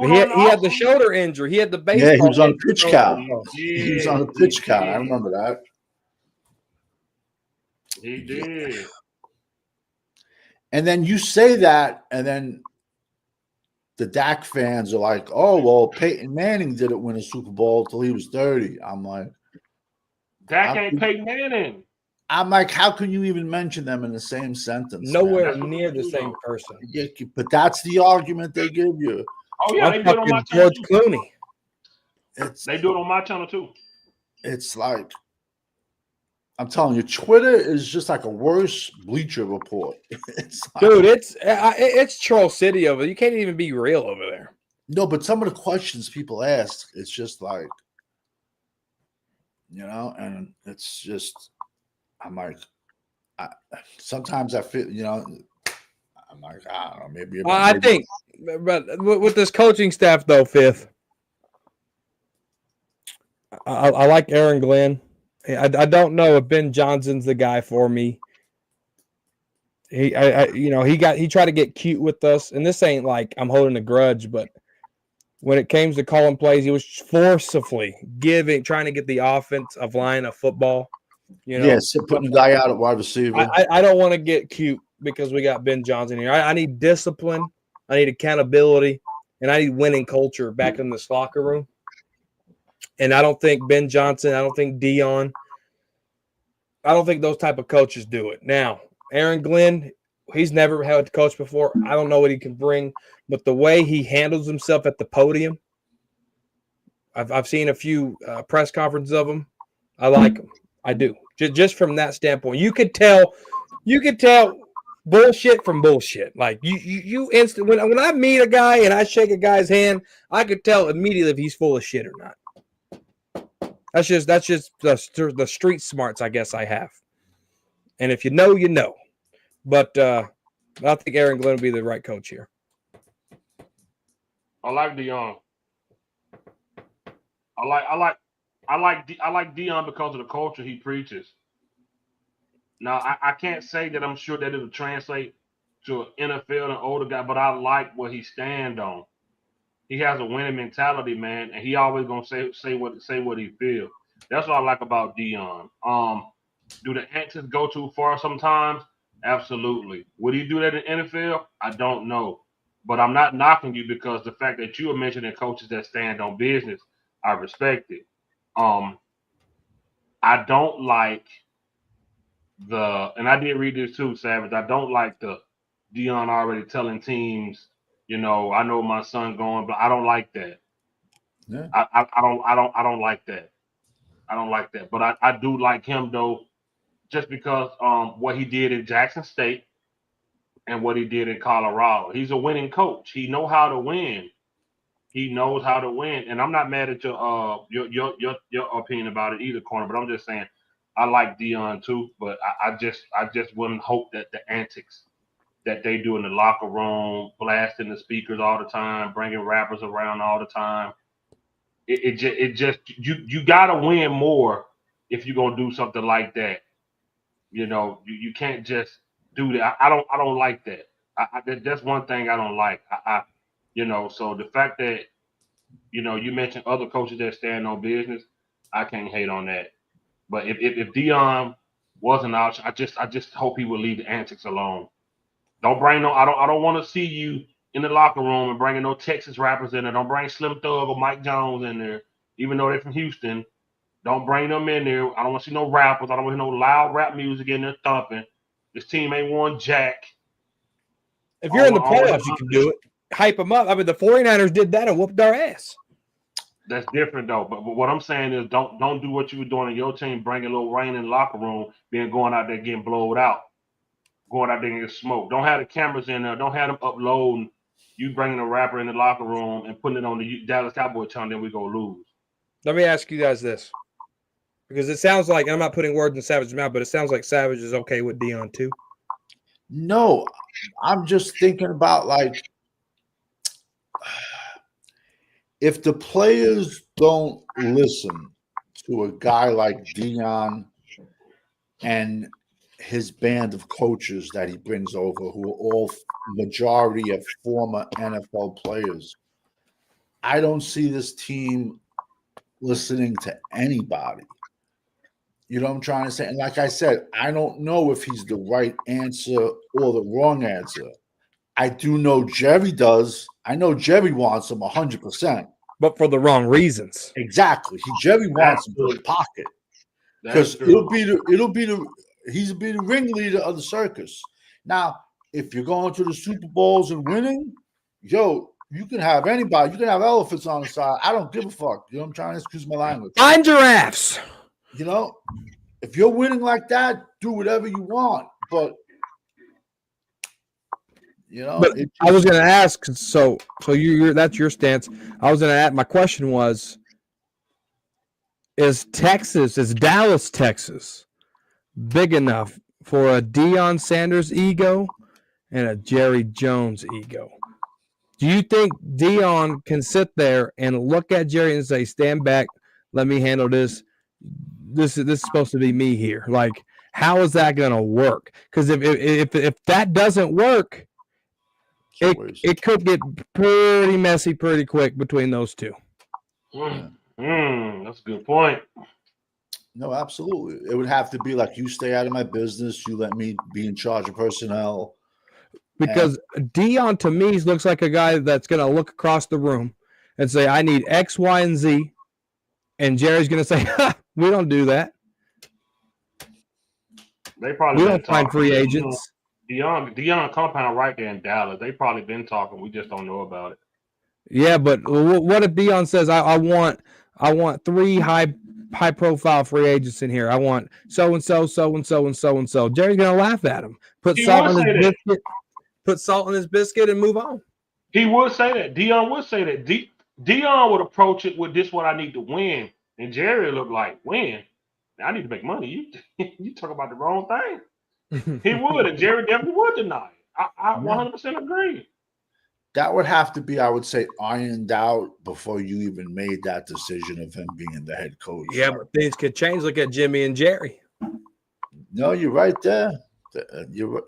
He had the shoulder injury. He had the baseball. Yeah, he was on a pitch count. Yeah, He was on a pitch count. I remember that. He did. And then you say that, and then the Dak fans are like, "Oh, well, Peyton Manning didn't win a Super Bowl till he was 30." I'm like, Dak ain't Peyton Manning. I'm like, how can you even mention them in the same sentence? Nowhere near the same person. Yeah, but that's the argument they give you. Oh yeah, they do it on my channel. George Clooney. They do it on my channel too. It's like, I'm telling you, Twitter is just like a worse Bleacher Report. Dude, it's Troll City over there. You can't even be real over there. No, but some of the questions people ask, it's just like, and it's just, I'm like, sometimes I feel, I'm like, I don't know, maybe. Well, I think, but with this coaching staff, though, Fifth, I like Aaron Glenn. I don't know if Ben Johnson's the guy for me. He tried to get cute with us, and this ain't like I'm holding a grudge, but when it came to calling plays, he was forcibly trying to get the offensive line of football. So putting the guy out at wide receiver. I don't want to get cute because we got Ben Johnson here. I need discipline, I need accountability, and I need winning culture back in this locker room. And I don't think Ben Johnson, I don't think Dion, I don't think those type of coaches do it. Now, Aaron Glenn, he's never had a coach before. I don't know what he can bring, but the way he handles himself at the podium, I've seen a few press conferences of him. I like him. I do. Just from that standpoint, you could tell bullshit from bullshit. Like you instant when I meet a guy and I shake a guy's hand, I could tell immediately if he's full of shit or not. That's just the street smarts I guess I have. And if you know, you know. But I think Aaron Glenn will be the right coach here. I like Dion. I like Dion because of the culture he preaches. Now I can't say that I'm sure that it'll translate to an NFL and older guy, but I like what he stand on. He has a winning mentality, man, and he always gonna say what he feels. That's what I like about Dion. Do the antics go too far sometimes? Absolutely. Would he do that in NFL? I don't know. But I'm not knocking you because the fact that you are mentioning coaches that stand on business, I respect it. I don't like and I did read this too, Savage. I don't like the Dion already telling teams, I know my son going, but I don't like that. Yeah. I don't like that. I don't like that. But I do like him though, just because what he did in Jackson State and what he did in Colorado. He's a winning coach. He knows how to win. And I'm not mad at your opinion about it either, Corner. But I'm just saying I like Dion too. But I just wouldn't hope that the antics that they do in the locker room, blasting the speakers all the time, bringing rappers around all the time. You gotta win more if you're gonna do something like that. You can't just do that. I don't like that. That's one thing I don't like. So the fact that you mentioned other coaches that stand on business, I can't hate on that. But if Dion wasn't out, I just hope he would leave the antics alone. Don't bring I don't want to see you in the locker room and bringing no Texas rappers in there. Don't bring Slim Thug or Mike Jones in there, even though they're from Houston. Don't bring them in there. I don't want to see no rappers. I don't want to hear no loud rap music in there thumping. This team ain't won jack. If you're in the playoffs, you can do it. Hype them up. I mean, the 49ers did that and whooped our ass. That's different, though. But what I'm saying is don't do what you were doing in your team, bringing a little rain in the locker room, then going out there getting blowed out, going out there and getting smoked. Don't have the cameras in there. Don't have them uploading you bringing a rapper in the locker room and putting it on the Dallas Cowboy channel, then we go lose. Let me ask you guys this, because it sounds like, and I'm not putting words in Savage's mouth, but it sounds like Savage is okay with Dion too. No, I'm just thinking about like if the players don't listen to a guy like Dion and his band of coaches that he brings over, who are all majority of former NFL players, I don't see this team listening to anybody. You know what I'm trying to say? And like I said, I don't know if he's the right answer or the wrong answer. I do know Jerry does. I know Jerry wants him 100%. But for the wrong reasons. Exactly. Jerry wants him in his pocket. Because he'll be the ringleader of the circus. Now, if you're going to the Super Bowls and winning, yo, you can have anybody. You can have elephants on the side. I don't give a fuck. You know what I'm trying to excuse my language. Find giraffes. You know, if you're winning like that, do whatever you want. But you know, but I was going to ask. So you're that's your stance. I was going to ask. My question was: is Dallas, Texas, big enough for a Deion Sanders ego and a Jerry Jones ego? Do you think Deion can sit there and look at Jerry and say, "Stand back, let me handle this. This is supposed to be me here." Like, how is that going to work? Because if that doesn't work, it could get pretty messy pretty quick between those two. That's a good point. No, absolutely. It would have to be like, you stay out of my business. You let me be in charge of personnel. Because Deion, to me, looks like a guy that's going to look across the room and say, I need X, Y, and Z. And Jerry's going to say, we don't do that. We don't find free agents. Deion compound right there in Dallas. They probably been talking. We just don't know about it. Yeah, but what if Deion says, I want 3 high profile free agents in here. I want so and so, so and so, and so and so. Jerry's going to laugh at him. Put salt in his biscuit and move on. He would say that. Deion would say that. Deion would approach it with this: what I need to win. And Jerry looked like, win? I need to make money. You talk about the wrong thing. He would, and Jerry definitely would deny it. I 100% agree. That would have to be, I would say, ironed out before you even made that decision of him being the head coach. Yeah, but things could change. Look at Jimmy and Jerry. No, you're right there. You're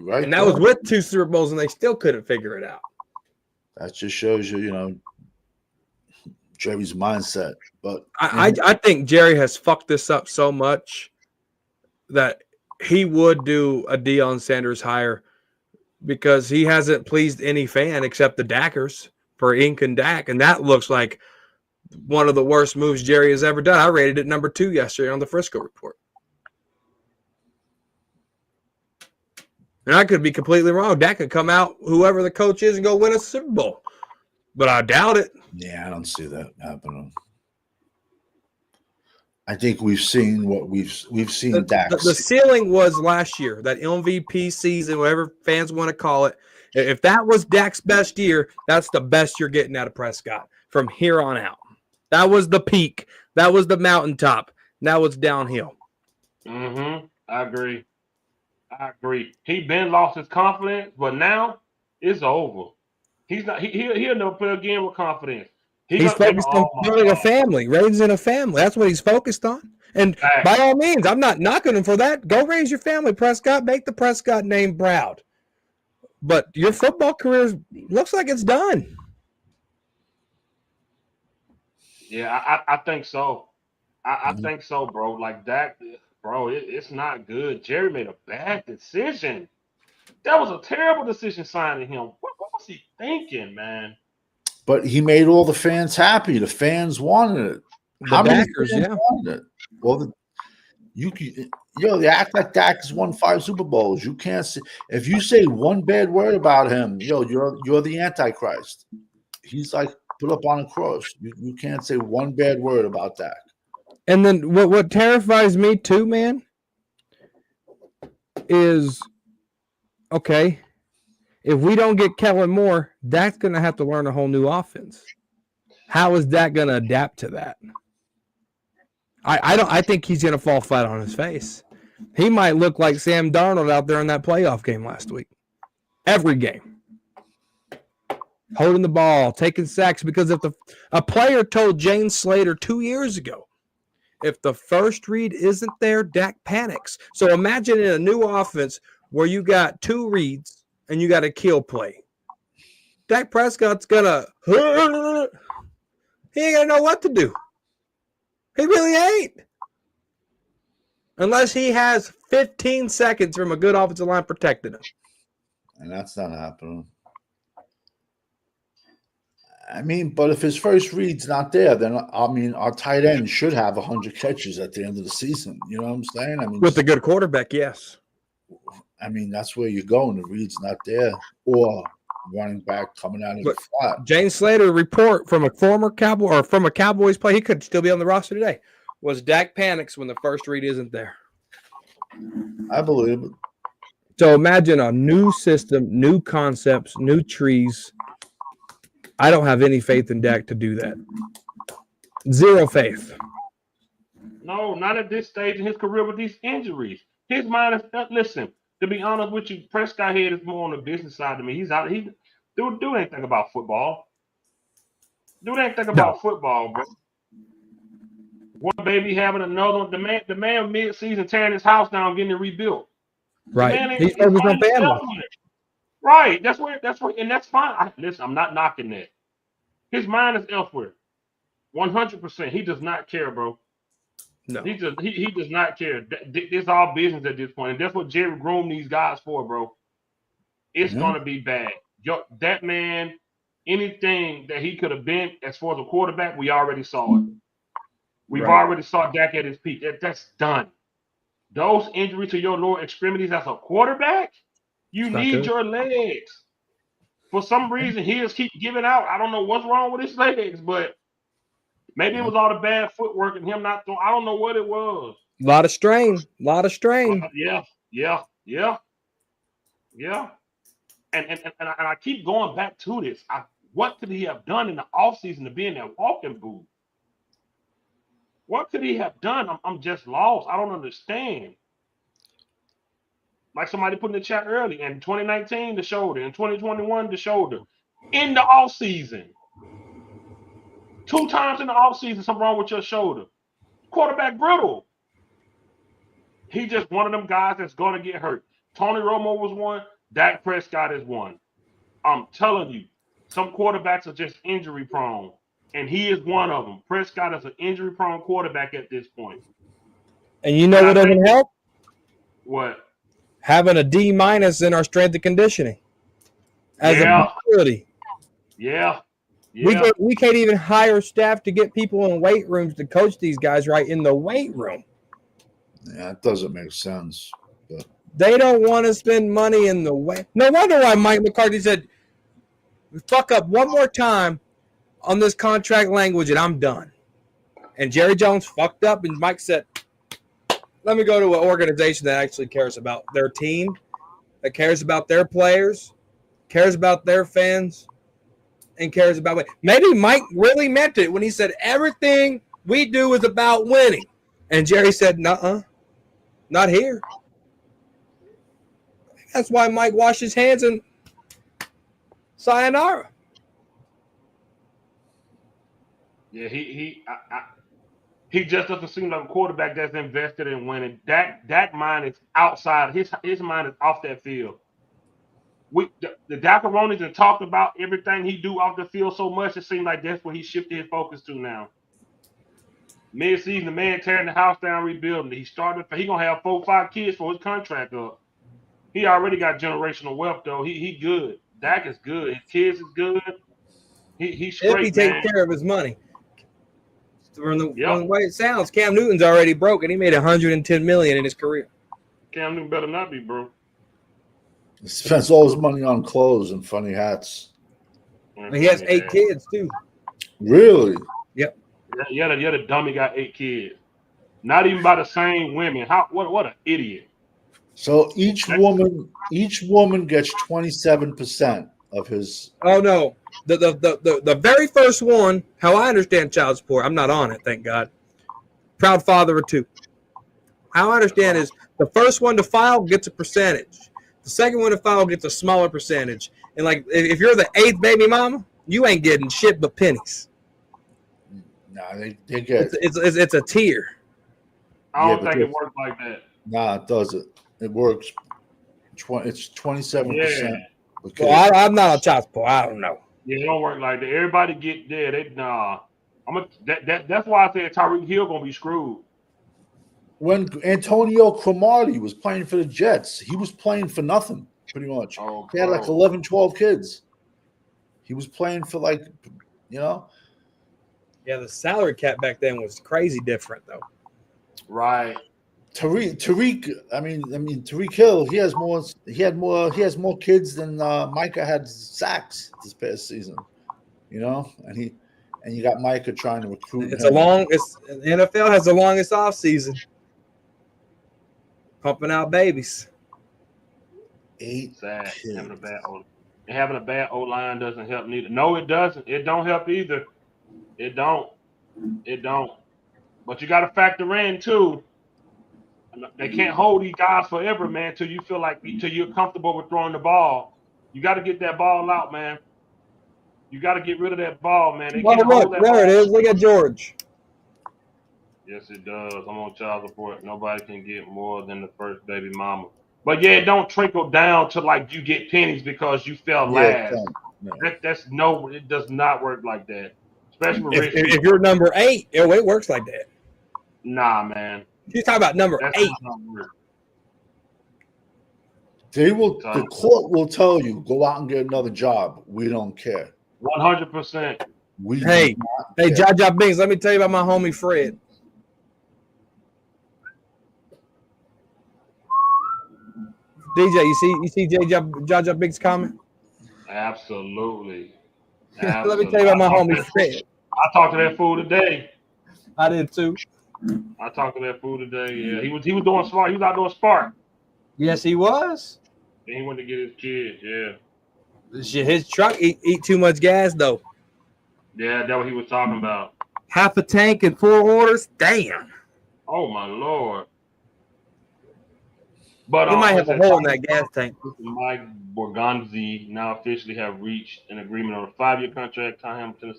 right. And that was with 2 Super Bowls, and they still couldn't figure it out. That just shows you, Jerry's mindset. But I think Jerry has fucked this up so much that he would do a Deion Sanders hire because he hasn't pleased any fan except the Dackers for Ink and Dak, and that looks like one of the worst moves Jerry has ever done. I rated it number 2 yesterday on the Frisco Report. And I could be completely wrong. Dak could come out, whoever the coach is, and go win a Super Bowl. But I doubt it. Yeah, I don't see that happening. I think we've seen what we've seen. Dak. The ceiling was last year, that MVP season, whatever fans want to call it. If that was Dak's best year, that's the best you're getting out of Prescott from here on out. That was the peak. That was the mountaintop. Now it's downhill. I agree. He been lost his confidence, but now it's over. He's not. He'll never play again with confidence. He's focused on building a family, raising a family. That's what he's focused on. And by all means, I'm not knocking him for that. Go raise your family, Prescott. Make the Prescott name proud. But your football career looks like it's done. Yeah, I think so. I think so, bro. Like that, bro. It's not good. Jerry made a bad decision. That was a terrible decision signing him. What was he thinking, man? But he made all the fans happy. The fans wanted it. How many fans wanted it? Well, they act like Dak has won 5 Super Bowls. You can't say, if you say one bad word about him, you're the Antichrist. He's like put up on a cross. You can't say one bad word about Dak. And then what terrifies me too, man, is okay. If we don't get Kellen Moore, Dak's going to have to learn a whole new offense. How is Dak going to adapt to that? I think he's going to fall flat on his face. He might look like Sam Darnold out there in that playoff game last week. Every game. Holding the ball, taking sacks, because if a player told James Slater 2 years ago, if the first read isn't there, Dak panics. So imagine in a new offense where you got 2 reads and you got a kill play. Dak Prescott's gonna he ain't gonna know what to do. He really ain't. Unless he has 15 seconds from a good offensive line protecting him. And that's not happening. I mean, but if his first read's not there, then I mean, our tight end should have 100 catches at the end of the season. You know what I'm saying? I mean, with a good quarterback, yes. I mean, that's where you're going. The read's not there, or running back coming out of the flat. James Slater report from a former Cowboy or from a Cowboys play, he could still be on the roster today, was Dak panics when the first read isn't there. I believe it. So imagine a new system, new concepts, new trees. I don't have any faith in Dak to do that. Zero faith. No, not at this stage in his career with these injuries. His mind is listen. To be honest with you, Prescott head is more on the business side to me. He's out. He dude ain't think about football. Dude ain't think about football, bro. One baby having another one. The man mid-season tearing his house down, getting it rebuilt. Right. He's focused on family. Right. That's where, and that's fine. Listen, I'm not knocking that. His mind is elsewhere. 100%. He does not care, bro. No. He does not care. It's all business at this point. And that's what Jerry groomed these guys for, bro. It's gonna be bad. That man, anything that he could have been as far as a quarterback, we already saw it. We've already saw Dak at his peak. That's done. Those injuries to your lower extremities as a quarterback, you need your legs. For some reason, he just keep giving out. I don't know what's wrong with his legs, but maybe it was all the bad footwork and him not throwing. I don't know what it was. A lot of strain. Yeah. And I keep going back to this. What could he have done in the offseason to be in that walking booth? What could he have done? I'm just lost. I don't understand. Like somebody put in the chat early, in 2019, the shoulder. In 2021, the shoulder. In the offseason. 2 times in the offseason, something wrong with your shoulder. Quarterback brittle. He just one of them guys that's going to get hurt. Tony Romo was one. Dak Prescott is one. I'm telling you, some quarterbacks are just injury prone, and he is one of them. Prescott is an injury prone quarterback at this point. And you know what doesn't help? What? Having a D- in our strength and conditioning as a facility. Yeah. We can't even hire staff to get people in weight rooms to coach these guys right in the weight room. Yeah, it doesn't make sense. But they don't want to spend money in the way. No wonder why Mike McCarthy said, fuck up one more time on this contract language and I'm done. And Jerry Jones fucked up and Mike said, let me go to an organization that actually cares about their team, that cares about their players, cares about their fans, and cares about what. Maybe Mike really meant it when he said everything we do is about winning. And Jerry said, nuh-uh, not here. That's why Mike washed his hands and sayonara. Yeah, he just doesn't seem like a quarterback that's invested in winning. Dak mind is outside. His mind is off that field. The Dakaronis have talked about everything he do off the field so much, it seems like that's what he shifted his focus to now. Mid-season, the man tearing the house down, rebuilding it. He gonna have 4 or 5 kids for his contract up. He already got generational wealth though. He good. Dak is good. His kids is good. He's straight. If he takes care of his money. From the way it sounds, Cam Newton's already broke and he made $110 million in his career. Cam Newton better not be broke. He spends all his money on clothes and funny hats. He has 8 kids too. Really? Yep. Yeah, the dummy got 8 kids. Not even by the same women. What an idiot. So each woman gets 27% of his. Oh no, the very first one. How I understand child support, I'm not on it, thank God. Proud father of 2. How I understand is the first one to file gets a percentage. The second one to file gets a smaller percentage. And like if you're the 8th baby mama, you ain't getting shit but pennies. Nah, they get. It's a tier. I don't but think it works like that. Nah, it doesn't. It works. It's 27%. Yeah. Well, I'm not on child support. I don't know. Yeah, it don't work like that. Everybody get there. That's why I said Tyreek Hill gonna be screwed. When Antonio Cromartie was playing for the Jets, he was playing for nothing, pretty much. Oh, He had like 11, 12 kids. He was playing for Yeah, the salary cap back then was crazy different though. Right. Tyreek. I mean, Tyreek Hill. He has more kids than Micah had sacks this past season. And you got Micah trying to recruit. The NFL has the longest off season. Pumping out babies. 8 Sad. kids. Having a bad O line doesn't help neither. No, it doesn't. It don't help either. It don't. But you got to factor in too. They can't hold these guys forever, man. Till you're comfortable with throwing the ball. You got to get that ball out, man. You got to get rid of that ball, man. They can't hold that there ball. It is. Look at George. Yes, it does. I'm on child support. Nobody can get more than the first baby mama. But yeah, it don't trickle down to like you get pennies because you fell last. No. It does not work like that. Especially with if you're number 8, it works like that. Nah, man. You're talking about number 8. The court will tell you, go out and get another job. We don't care. 100%. Hey, Jaja Binks, let me tell you about my homie Fred. DJ, you see Jaja Binks' comment? Absolutely. Let me tell you about my homie Fred. I talked to that fool today. I did too. I talked to that fool today. Yeah, he was doing smart. He was out doing Spark. Yes, he was. Then he went to get his kids. Yeah. His truck eat too much gas though. Yeah, that's what he was talking about. Half a tank in 4 orders. Damn. Oh my Lord. But you might have a hole in that gas tank. Mike Borgonzi now officially have reached an agreement on a 5-year contract. Tom Hamilton.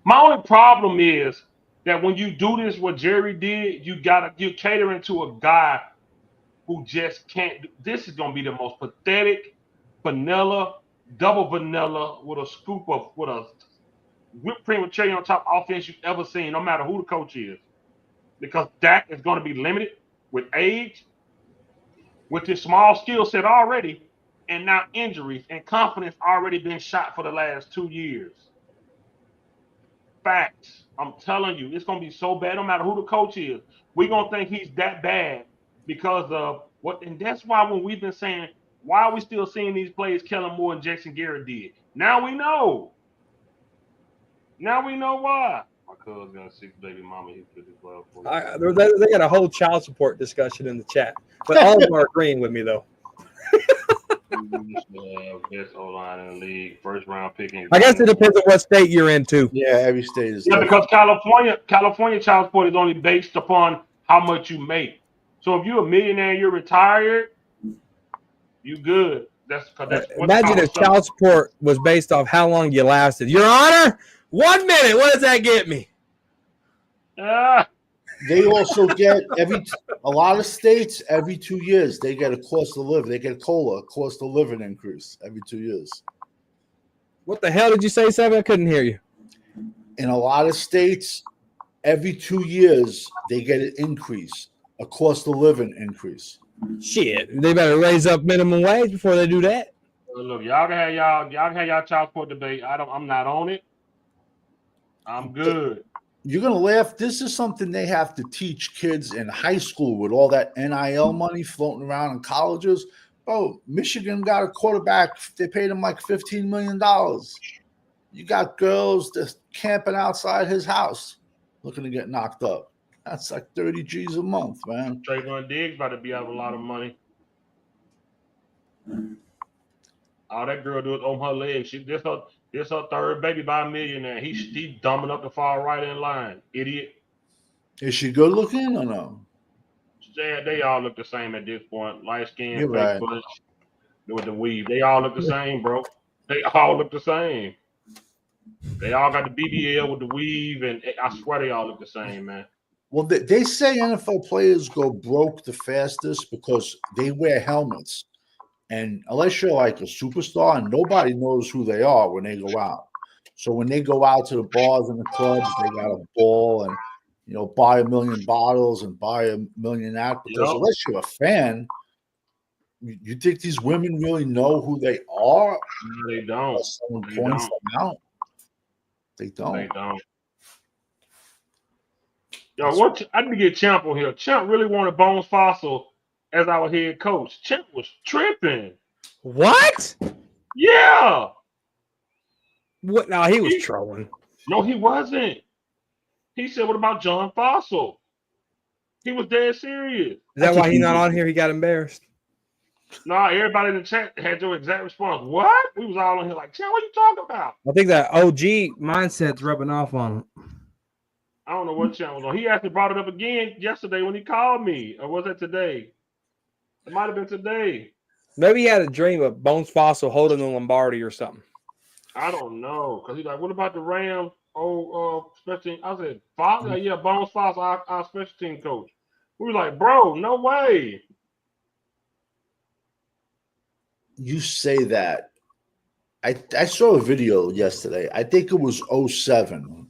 My only problem is that when you do this, what Jerry did, you're catering to a guy who just can't. This is gonna be the most pathetic double vanilla with a whipped cream with cherry on top offense you've ever seen, no matter who the coach is, because Dak is going to be limited with age, with his small skill set already, and now injuries and confidence already been shot for the last 2 years. Facts. I'm telling you, it's going to be so bad no matter who the coach is. We're going to think he's that bad because of what, and that's why when we've been saying, why are we still seeing these plays Kellen Moore and Jason Garrett did? Now we know. Now we know why. My cousin got a 6 baby mama. He put his love for They got a whole child support discussion in the chat, but all of them are agreeing with me though. Best O-line in the league, first round picking. I guess it depends on what state you're into. Yeah, every state is. Yeah, because California child support is only based upon how much you make. So if you're a millionaire and you're retired, you good. Imagine if child support was based off how long you lasted. Your Honor, 1 minute. What does that get me? They also get a lot of states every 2 years they get a cost of living. They get a cost of living increase every 2 years. What the hell did you say, Sam? I couldn't hear you. In a lot of states, every 2 years they get an increase, a cost of living increase. Shit, they better raise up minimum wage before they do that. Look, y'all can have y'all child support debate. I'm not on it. I'm good. You're gonna laugh. This is something they have to teach kids in high school with all that NIL money floating around in colleges. Oh, Michigan got a quarterback. They paid him like $15 million. You got girls just camping outside his house looking to get knocked up. That's like 30 G's a month, man. Trayvon Diggs about to be out a lot of money. All that girl do is on her leg. This her third baby by a millionaire. He dumbing up to fall right in line. Idiot. Is she good looking or no? They all look the same at this point. Light skin, You're fake right. bush, with the weave. They all look the same, bro. They all look the same. They all got the BBL with the weave, and I swear they all look the same, man. Well, they say NFL players go broke the fastest because they wear helmets. And unless you're like a superstar, and nobody knows who they are when they go out. So when they go out to the bars and the clubs, they got a ball and buy a million bottles and buy a million that. Because Yep. unless you're a fan, you think these women really know who they are? No, they don't. Unless someone They points don't. them out. They don't. They don't. Yo, I need to get Champ on here. Champ really wanted Bones Fossil as our head coach. Champ was tripping. What? Yeah. What? No, he was trolling. No, he wasn't. He said, "What about John Fossil?" He was dead serious. Is that why he's not on here? He got embarrassed. Nah, everybody in the chat had your exact response. What? We was all on here like, Champ, what you talking about? I think that OG mindset's rubbing off on him. I don't know what Champ was on. He actually brought it up again yesterday when he called me. Or was it today? It might have been today. Maybe he had a dream of Bones Fossil holding the Lombardi or something. I don't know. Because he's like, what about the Rams? Special team. I said, Fossil? Yeah, Bones Fossil, our special team coach. We were like, bro, no way. You say that. I saw a video yesterday. I think it was 2007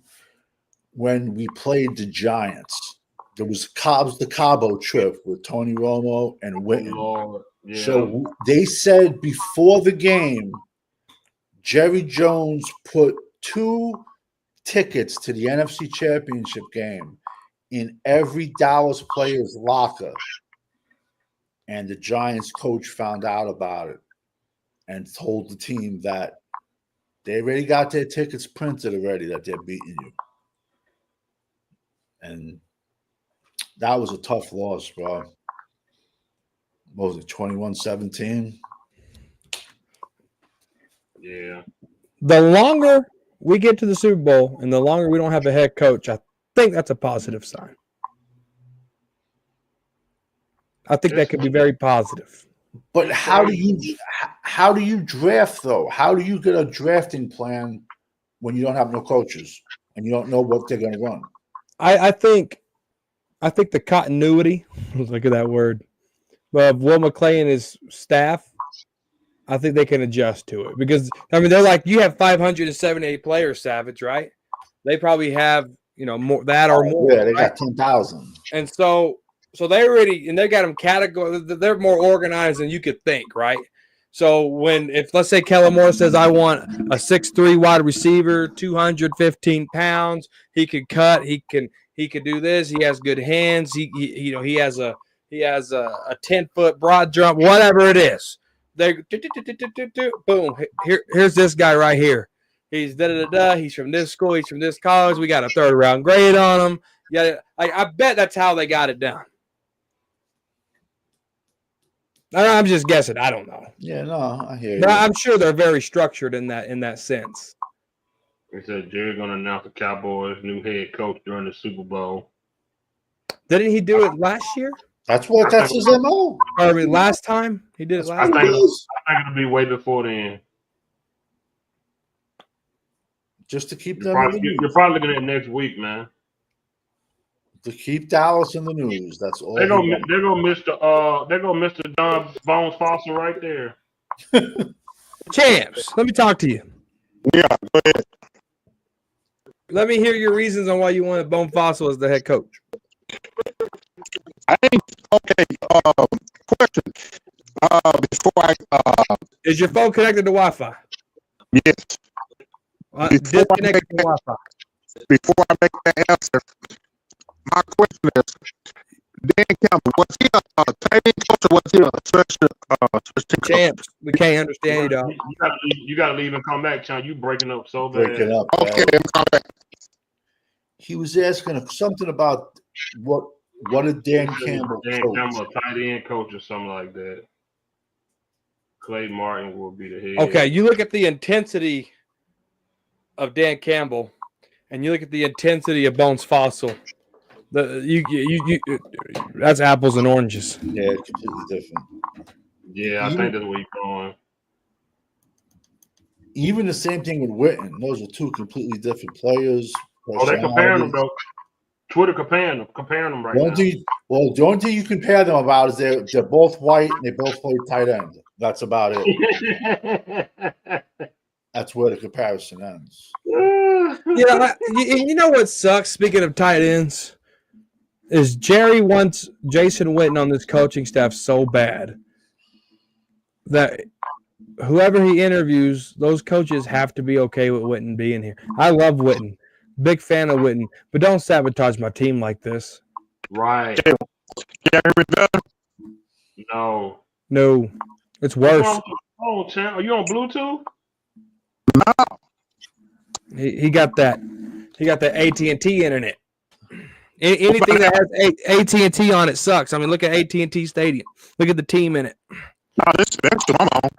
when we played the Giants. There was the Cabo trip with Tony Romo and Witten. Lord. Yeah. So they said before the game, Jerry Jones put 2 tickets to the NFC Championship game in every Dallas player's locker. And the Giants coach found out about it and told the team that they already got their tickets printed already, that they're beating you. And that was a tough loss, bro. What was it, 21-17? Yeah. The longer we get to the Super Bowl and the longer we don't have a head coach, I think that's a positive sign. I think that could be very positive. But how do you draft though? How do you get a drafting plan when you don't have no coaches and you don't know what they're going to run? I think the continuity, look at that word, of Will McClay and his staff, I think they can adjust to it because they're like, you have 578 players, Savage, right? They probably have more that or more. Yeah, they right? got 10,000, and so they already they got them categorized. They're more organized than you could think, right? So if let's say Kellen Moore says I want a 6'3" wide receiver, 215 pounds, he could cut, he could do this. He has good hands. He has a 10-foot broad jump, whatever it is. They boom. Here's this guy right here. He's He's from this school. He's from this college. We got a 3rd round grade on him. Yeah, I bet that's how they got it done. I'm just guessing. I don't know. Yeah, no, I hear you. But I'm sure they're very structured in that sense. They said Jerry's going to announce the Cowboys' new head coach during the Super Bowl. Didn't he do it last year? That's his MO. Or I mean, last time he did it I last think time. it'll be way before then. Just to keep You're them in the news. probably looking at next week, man. To keep Dallas in the news. That's all. They're gonna miss the John Bones Fossil right there. Champs, let me talk to you. Yeah, go ahead. Let me hear your reasons on why you wanted Bone Fossil as the head coach. Okay. Question. Before I Is your phone connected to Wi-Fi? yes, Disconnected to Wi-Fi. before I make that answer, my question is, Dan Campbell, was he a tight end coach or was he a special team coach? Champs, we can't understand you, dog. You gotta leave and come back, Sean. You breaking up so bad. Breaking up. Okay, I'm coming. He was asking something about what did Dan Campbell Dan coach? Campbell, a tight end coach or something like that. Clay Martin will be the head. Okay, you look at the intensity of Dan Campbell, and you look at the intensity of Bones Fossil. That's apples and oranges. Yeah, completely different. Yeah, I think that's where he's going. Even the same thing with Witten. Those are two completely different players. Oh, they're comparing them though. Twitter comparing them right now. The only thing you compare them about is they're both white and they both play tight end. That's about it. That's where the comparison ends. Yeah, you know what sucks? Speaking of tight ends, is Jerry wants Jason Witten on this coaching staff so bad that whoever he interviews, those coaches have to be okay with Witten being here. I love Witten, big fan of Witten, but don't sabotage my team like this. Right. No, it's worse. Oh, champ, are you on Bluetooth? No. He got that. He got the AT&T internet. Anything that has AT&T on it sucks. I mean, look at AT&T Stadium. Look at the team in it. No, this I'm on.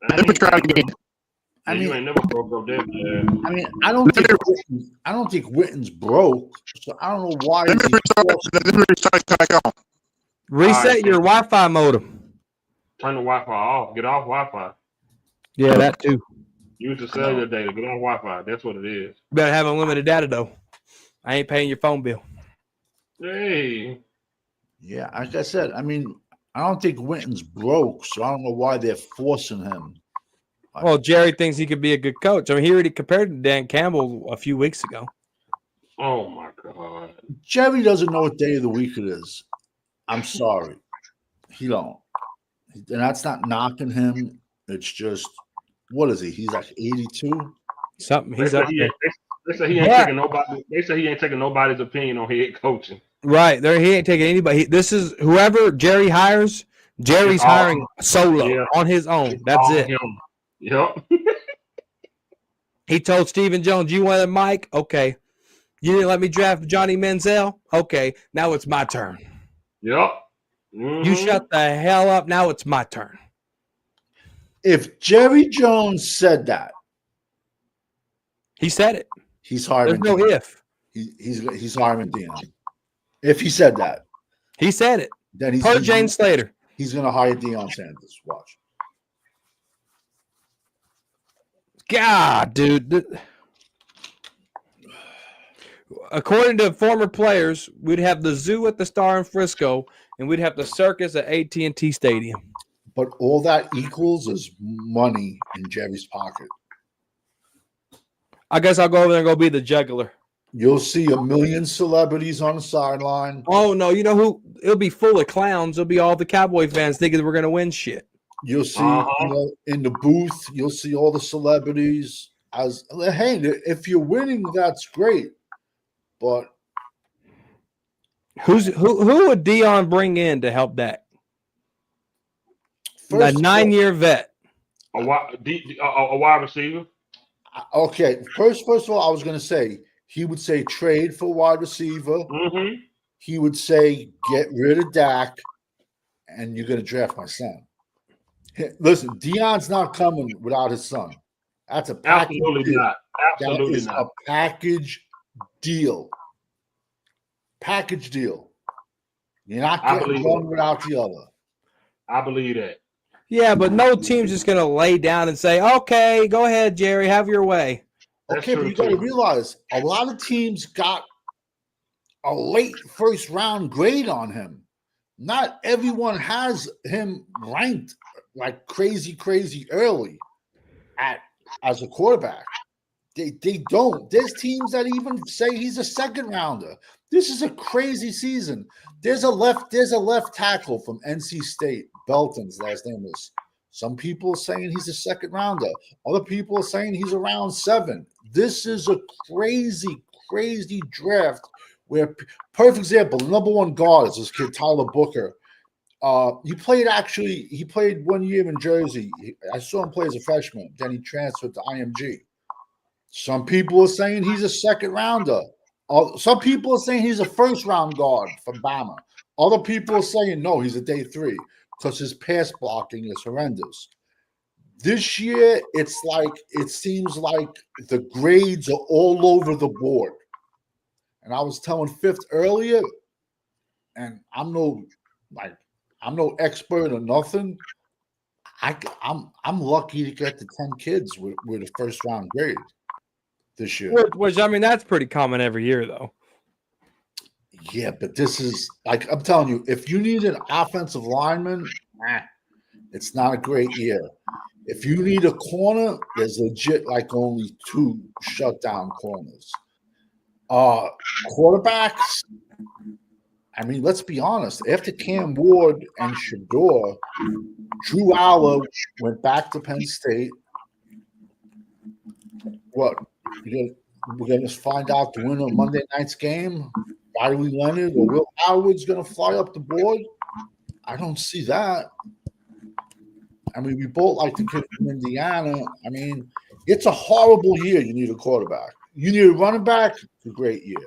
Let me try again. You ain't never broke up that bad. I mean, I don't think Witten's broke, so I don't know why. Let me restart back on. Reset your Wi-Fi modem. Turn the Wi-Fi off. Get off Wi-Fi. Yeah, that too. Use the cellular data. Get on Wi-Fi. That's what it is. Better have unlimited data though. I ain't paying your phone bill. Hey. Yeah, like I said, I mean, I don't think Witten's broke, so I don't know why they're forcing him. Well, Jerry thinks he could be a good coach. I mean, he already compared to Dan Campbell a few weeks ago. Oh my God. Jerry doesn't know what day of the week it is. I'm sorry. He don't. And that's not knocking him. It's just, what is he? He's like 82? Something. He's up there. They say he ain't taking nobody. They say he ain't taking nobody's opinion on head coaching. Right. There, he ain't taking anybody. This is whoever Jerry hires. Jerry's hiring solo on his own. That's it. Him. Yep. He told Stephen Jones, "You wanted Mike? Okay. You didn't let me draft Johnny Manziel? Okay. Now it's my turn. Yep. Mm-hmm. You shut the hell up. Now it's my turn." If Jerry Jones said that, he said it. He's hiring. There's no if. He's hiring Deion. If he said that, he said it. Then he's per Jane Slater. He's going to hire Deion Sanders. Watch. God, dude. According to former players, we'd have the zoo at the Star in Frisco, and we'd have the circus at AT&T Stadium. But all that equals is money in Jerry's pocket. I guess I'll go over there and go be the juggler. You'll see a million celebrities on the sideline. Oh, no. You know who? It'll be full of clowns. It'll be all the Cowboy fans thinking we're going to win shit. You'll see in the booth, you'll see all the celebrities. Hey, if you're winning, that's great. But who would Deion bring in to help that? A 9-year vet. A wide receiver. Okay. First of all, I was going to say he would say trade for wide receiver. Mm-hmm. He would say get rid of Dak, and you're going to draft my son. Listen, Deion's not coming without his son. That's a package deal. Absolutely not. A package deal. Package deal. You're not getting one without the other. I believe that. Yeah, but no team's just going to lay down and say, okay, go ahead, Jerry, have your way. Okay, but you got to realize a lot of teams got a late first round grade on him. Not everyone has him ranked like crazy early as a quarterback. They don't. There's teams that even say he's a second rounder. This is a crazy season. There's a left tackle from NC State. Belton's last name is. Some people are saying he's a second rounder. Other people are saying he's around 7. This is a crazy draft where, perfect example, the number 1 guard is this kid, Tyler Booker. He played 1 year in Jersey. I saw him play as a freshman. Then he transferred to IMG. Some people are saying he's a second rounder. Some people are saying he's a first-round guard from Bama. Other people are saying no, he's a day 3 because his pass blocking is horrendous. This year, it seems like the grades are all over the board. And I was telling Fifth earlier, and I'm no expert or nothing. I'm lucky to get the 10 kids with a first round grade this year. Which I mean, that's pretty common every year, though. Yeah, but this is like I'm telling you, if you need an offensive lineman, it's not a great year. If you need a corner, there's legit like only 2 shutdown corners. Quarterbacks, I mean, let's be honest. After Cam Ward and Shador, Drew Aller went back to Penn State. What? We're going to find out the winner of Monday night's game? Riley Leonard or Will Howard's going to fly up the board? I don't see that. I mean, we both like the kid from Indiana. I mean, it's a horrible year. You need a quarterback. You need a running back. It's a great year.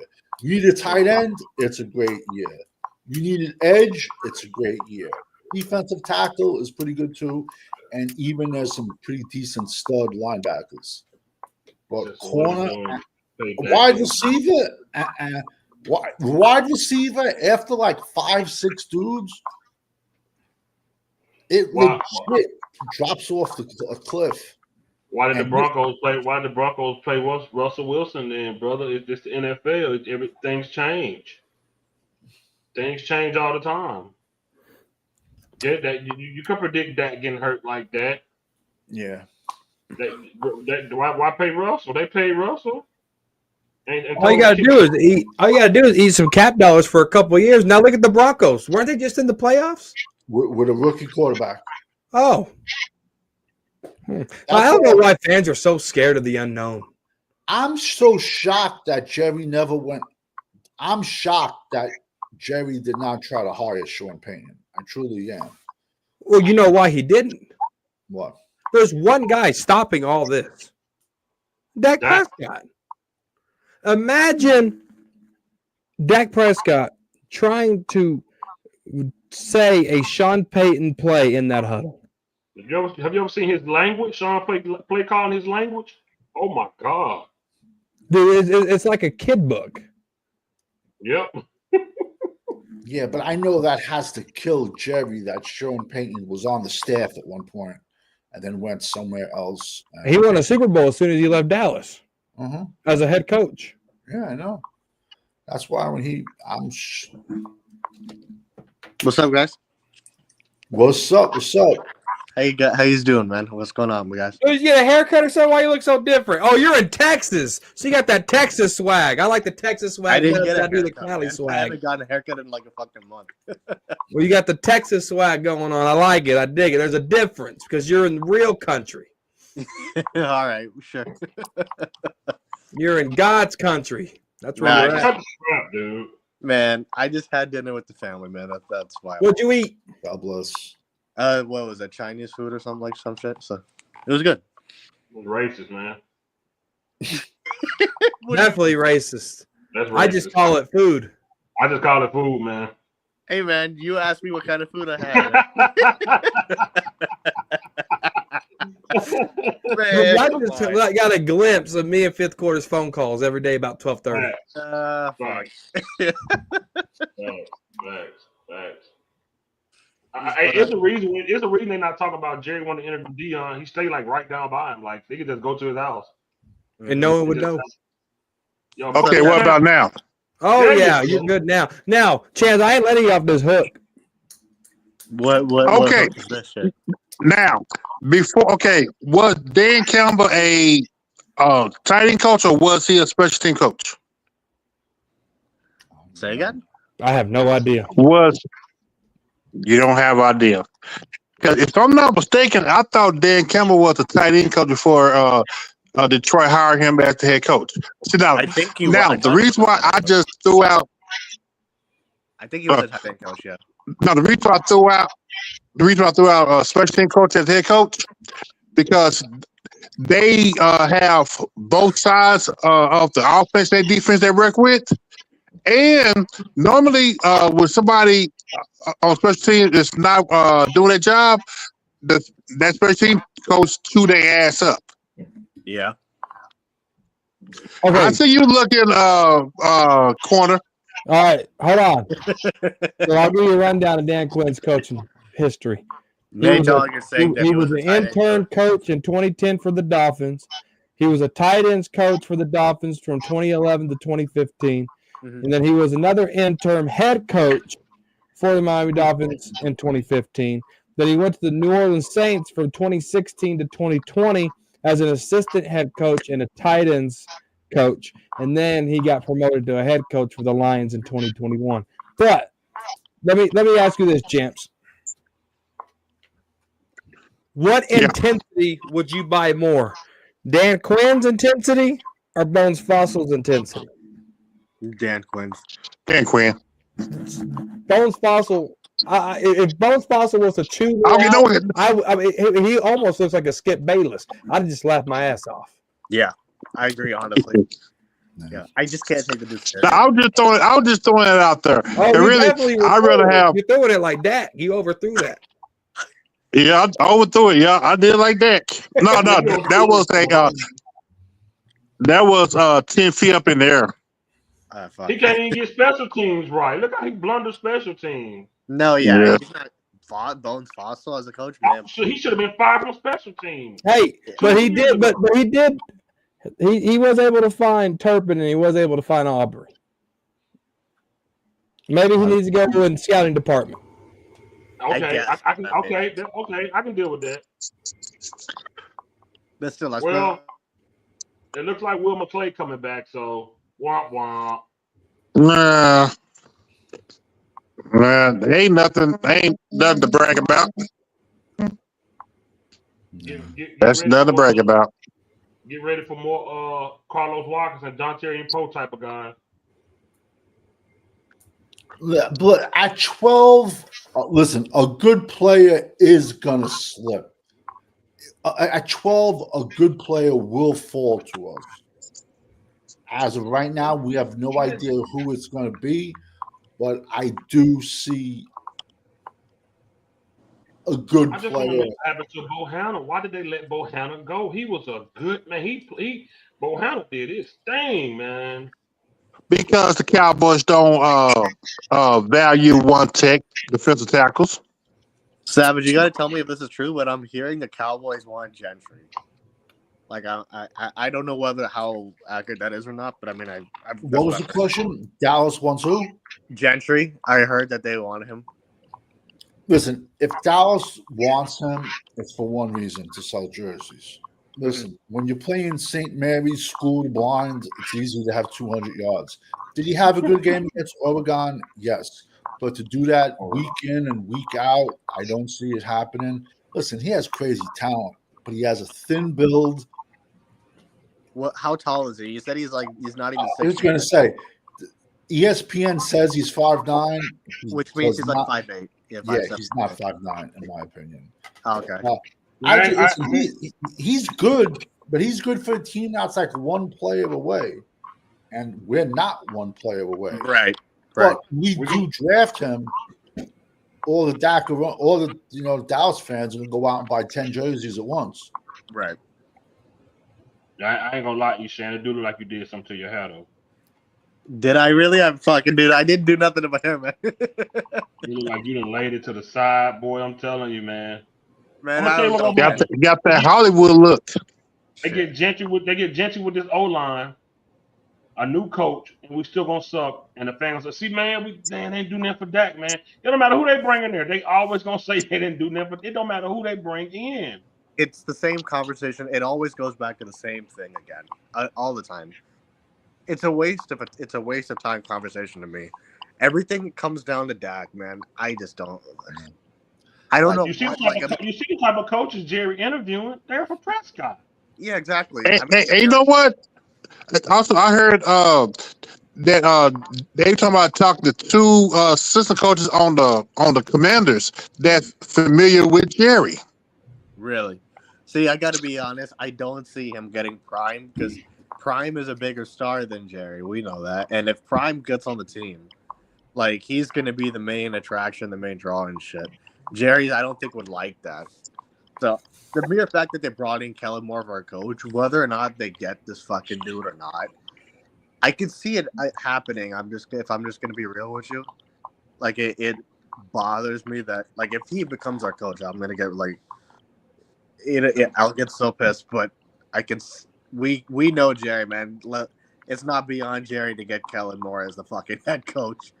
You need a tight end. It's a great year. You need an edge. It's a great year. Defensive tackle is pretty good too, and even there's some pretty decent stud linebackers. But corner, wide receiver, wide receiver after like 5-6 dudes. It legit drops off a cliff. Why did the Broncos play Russell Wilson then, brother? It's just the NFL. Everything's change. Things change all the time. Yeah, that you can predict that getting hurt like that. Yeah. Why pay Russell? They paid Russell. And all you gotta do is eat some cap dollars for a couple of years. Now look at the Broncos. Weren't they just in the playoffs? With a rookie quarterback. Oh. I don't know why fans are so scared of the unknown. I'm so shocked that Jerry never went. I'm shocked that Jerry did not try to hire Sean Payton. I truly am. Well, you know why he didn't? What? There's one guy stopping all this. Dak Prescott. Imagine Dak Prescott trying to say a Sean Payton play in that huddle. Have you ever seen his language? Sean play calling his language? Oh my God. Dude, it's like a kid book. Yep. Yeah, but I know that has to kill Jerry that Sean Payton was on the staff at one point and then went somewhere else. He won a Super Bowl as soon as he left Dallas as a head coach. Yeah, I know. That's why What's up, guys? What's up? How you doing, man? What's going on, guys? Did you get a haircut or something? Why you look so different? Oh, you're in Texas, so you got that Texas swag. I like the Texas swag. I didn't get do the Cali swag. I haven't gotten a haircut in like a fucking month. Well, you got the Texas swag going on. I like it. I dig it. There's a difference because you're in real country. All right, sure. You're in God's country. That's where you're at. Dude. Man, I just had dinner with the family, man. That's why. What'd you eat? God bless. What was that? Chinese food or something like some shit? So it was good. Racist, man. Definitely racist. That's racist. I just call it food. I just call it food, man. Hey, man, you asked me what kind of food I had. Man, I just got a glimpse of me and Fifth Quarter's phone calls every day about 12:30. Facts. It's a reason they're not talking about Jerry wanting to interview Dion. He stayed like right down by him. Like they could just go to his house. And no one would know. Okay, what about now? Oh yeah, you're good now. Now, Chance, I ain't letting you off this hook. What Okay. is this shit? Now, was Dan Campbell a tight end coach or was he a special team coach? Say again? I have no idea. You don't have idea. Because if I'm not mistaken, I thought Dan Campbell was a tight end coach before Detroit hired him as the head coach. See, now, I think he now was. the reason why I just threw out. I think he was a tight end coach, yeah. No, the reason why I threw out special team coach as head coach, because they have both sides of the offense and defense they work with. And normally, when somebody on special teams is not doing their job, that special team goes to their ass up. Yeah. Okay. I see you looking corner. All right. Hold on. So I'll give you a rundown of Dan Quinn's coaching history. Nate Dogg is saying that He was an a tight end intern coach in 2010 for the Dolphins. He was a tight ends coach for the Dolphins from 2011 to 2015. Mhm. And then he was another interim head coach for the Miami Dolphins in 2015. Then he went to the New Orleans Saints from 2016 to 2020 as an assistant head coach and a tight ends coach. And then he got promoted to a head coach for the Lions in 2021. But let me ask you this, Champs. What Yeah. intensity would you buy more? Dan Quinn's intensity or Bones Fossil's intensity? Dan Quinn's. Dan Quinn. Bones Fossil. If Bones Fossil was to chew, You know what? I mean, he almost looks like a Skip Bayless. I'd just laugh my ass off. Yeah, I agree. Honestly, yeah, I just can't take the dude. No, I was just throwing it out there. Oh, And you really, definitely were I'd rather throwing it. have. You're throwing it like that. You overthrew that. Yeah, I overthrew it. Yeah, I did like that. No, that was 10 feet up in the air. Fuck. He can't even get special teams right. Look how he blunders special teams. No, Yeah. he's not Bones Fossil as a coach, man. So he should have been fired from special teams. Hey, but he did. But he did. He was able to find Turpin and he was able to find Aubrey. Maybe he needs to go in scouting department. Okay, guess. I can. Okay, I can deal with that. But still, that's Well, it looks like Will McClay coming back. So womp womp. Nah, ain't nothing to brag about. That's ready nothing to for brag more- about. Get ready for more Carlos Watkins and Dante and Poe type of guy. But at 12, listen, a good player is going to slip. At 12, a good player will fall to us. As of right now, we have no idea who it's going to be, but I do see a good I just want to player. know what happened to Bohanna. Why did they let Bohanna go? He was a good man. Bohanna did his thing, man. Because the Cowboys don't value one tech defensive tackles. Savage, you got to tell me if this is true, but I'm hearing the Cowboys want Gentry. Like, I don't know how accurate that is or not, but I mean, What was the question? Dallas wants who? Gentry, I heard that they want him. Listen, if Dallas wants him, it's for one reason, to sell jerseys. Listen, when you're playing St. Mary's School of the Blind, it's easy to have 200 yards. Did he have a good game against Oregon? Yes. But to do that week in and week out, I don't see it happening. Listen, he has crazy talent, but he has a thin build. What? How tall is he? You said he's not even. I was going to say, ESPN says he's 5'9", which means he's not, like 5'8". Yeah, he's not 5'9", in my opinion. Oh, okay. He's good, but he's good for a team that's like one player away, and we're not one player away. Right. But we do draft him. All the Dallas fans are gonna go out and buy 10 jerseys at once. Right. I ain't gonna lie to you, Shannon. It do look like you did something to your hair, though. Did I really? I fucking dude. I didn't do nothing about him, man. You look like you done laid it to the side, boy. I'm telling you, man. Man, I'm gonna tell you what Got that Hollywood look. They get Gentry with this O line, a new coach, and we still gonna suck. And the fans say, "See, man, they ain't do nothing for Dak, man. It don't matter who they bring in there. They always gonna say they didn't do nothing. It don't matter who they bring in. It's the same conversation. It always goes back to the same thing again, all the time. It's a waste of time conversation to me. Everything comes down to Dak, man. I just don't. I don't know. You see the type of coaches Jerry interviewing. They're for Prescott. Yeah, exactly. Hey, you know what? Also, I heard that they talking to two assistant coaches on the Commanders that's familiar with Jerry. Really? See, I got to be honest. I don't see him getting Prime because Prime is a bigger star than Jerry. We know that. And if Prime gets on the team, like he's going to be the main attraction, the main draw and shit. Jerry, I don't think would like that. So the mere fact that they brought in Kellen Moore for our coach, whether or not they get this fucking dude or not, I could see it happening. If I'm just going to be real with you, like it bothers me that like if he becomes our coach, I'm going to get like. I'll get so pissed, but we know Jerry, man. It's not beyond Jerry to get Kellen Moore as the fucking head coach.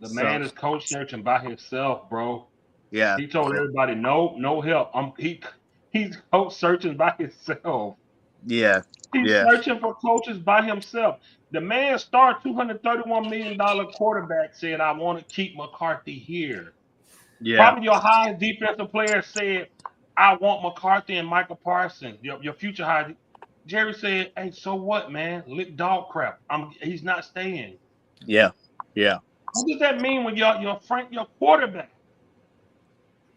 The man is coach searching by himself, bro. Yeah, He told everybody, no help. He's coach searching by himself. Yeah, He's searching for coaches by himself. The man star $231 million quarterback said, "I want to keep McCarthy here." yeah. Probably your highest defensive player said, "I want McCarthy and Michael Parsons, your future high." Jerry said, "Hey, so what, man? Lick dog crap. He's not staying." Yeah. What does that mean when your quarterback,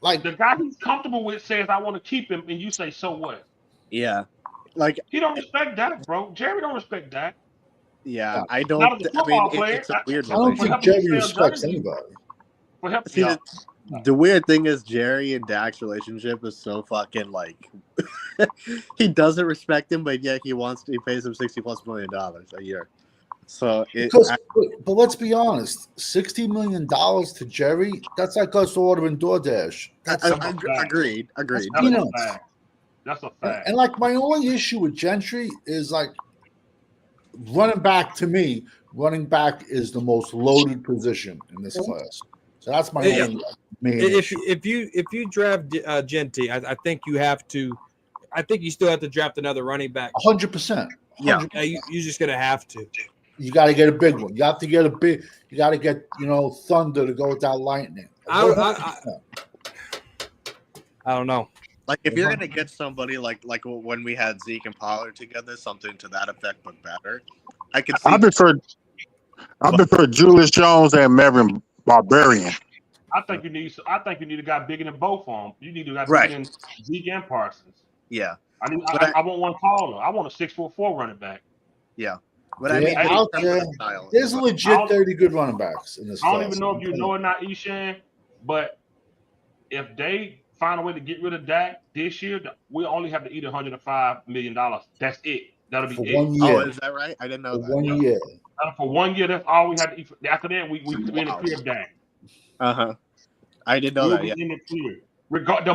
Like the guy he's comfortable with, says, "I want to keep him," and you say, "So what?" Yeah. Like, He don't respect Dak, bro. Jerry don't respect Dak. yeah, I don't. Not as a I mean, football player. it's a weird I don't relationship. think Jerry respects anybody. For help, See, the weird thing is Jerry and Dak's relationship is so fucking like he doesn't respect him, but yet he pays him $60+ million a year. So But let's be honest, $60 million to Jerry, that's like us ordering DoorDash. agreed. That's a fact. And like my only issue with Gentry is like running back is the most loaded position in this class. So that's my only main issue. If you draft Genty, I think you have to. I think you still have to draft another running back. 100%. Yeah. You're just gonna have to. You got to get a big one. You have to get you got to get, Thunder to go with that lightning. I don't know. Like if you're gonna get somebody like when we had Zeke and Pollard together, something to that effect, but better. I could see. I prefer Julius Jones and Marvin Barbarian. I think you need a guy bigger than both of them. You need a guy Right. bigger than Zeke and Parsons. Yeah. I want one taller. I want a 6'4" running back. Yeah. But I mean, there's legit 30 good running backs in this I don't class. even know if you know or not, Eshan, but if they find a way to get rid of Dak this year, we'll only have to eat $105 million. That's it. That'll be For it. 1 year. Oh, is that right? I didn't know that. 1 year. For 1 year, that's all we have to eat. After that, we in the clear of Dak. I didn't know that. Yeah. In the clear. The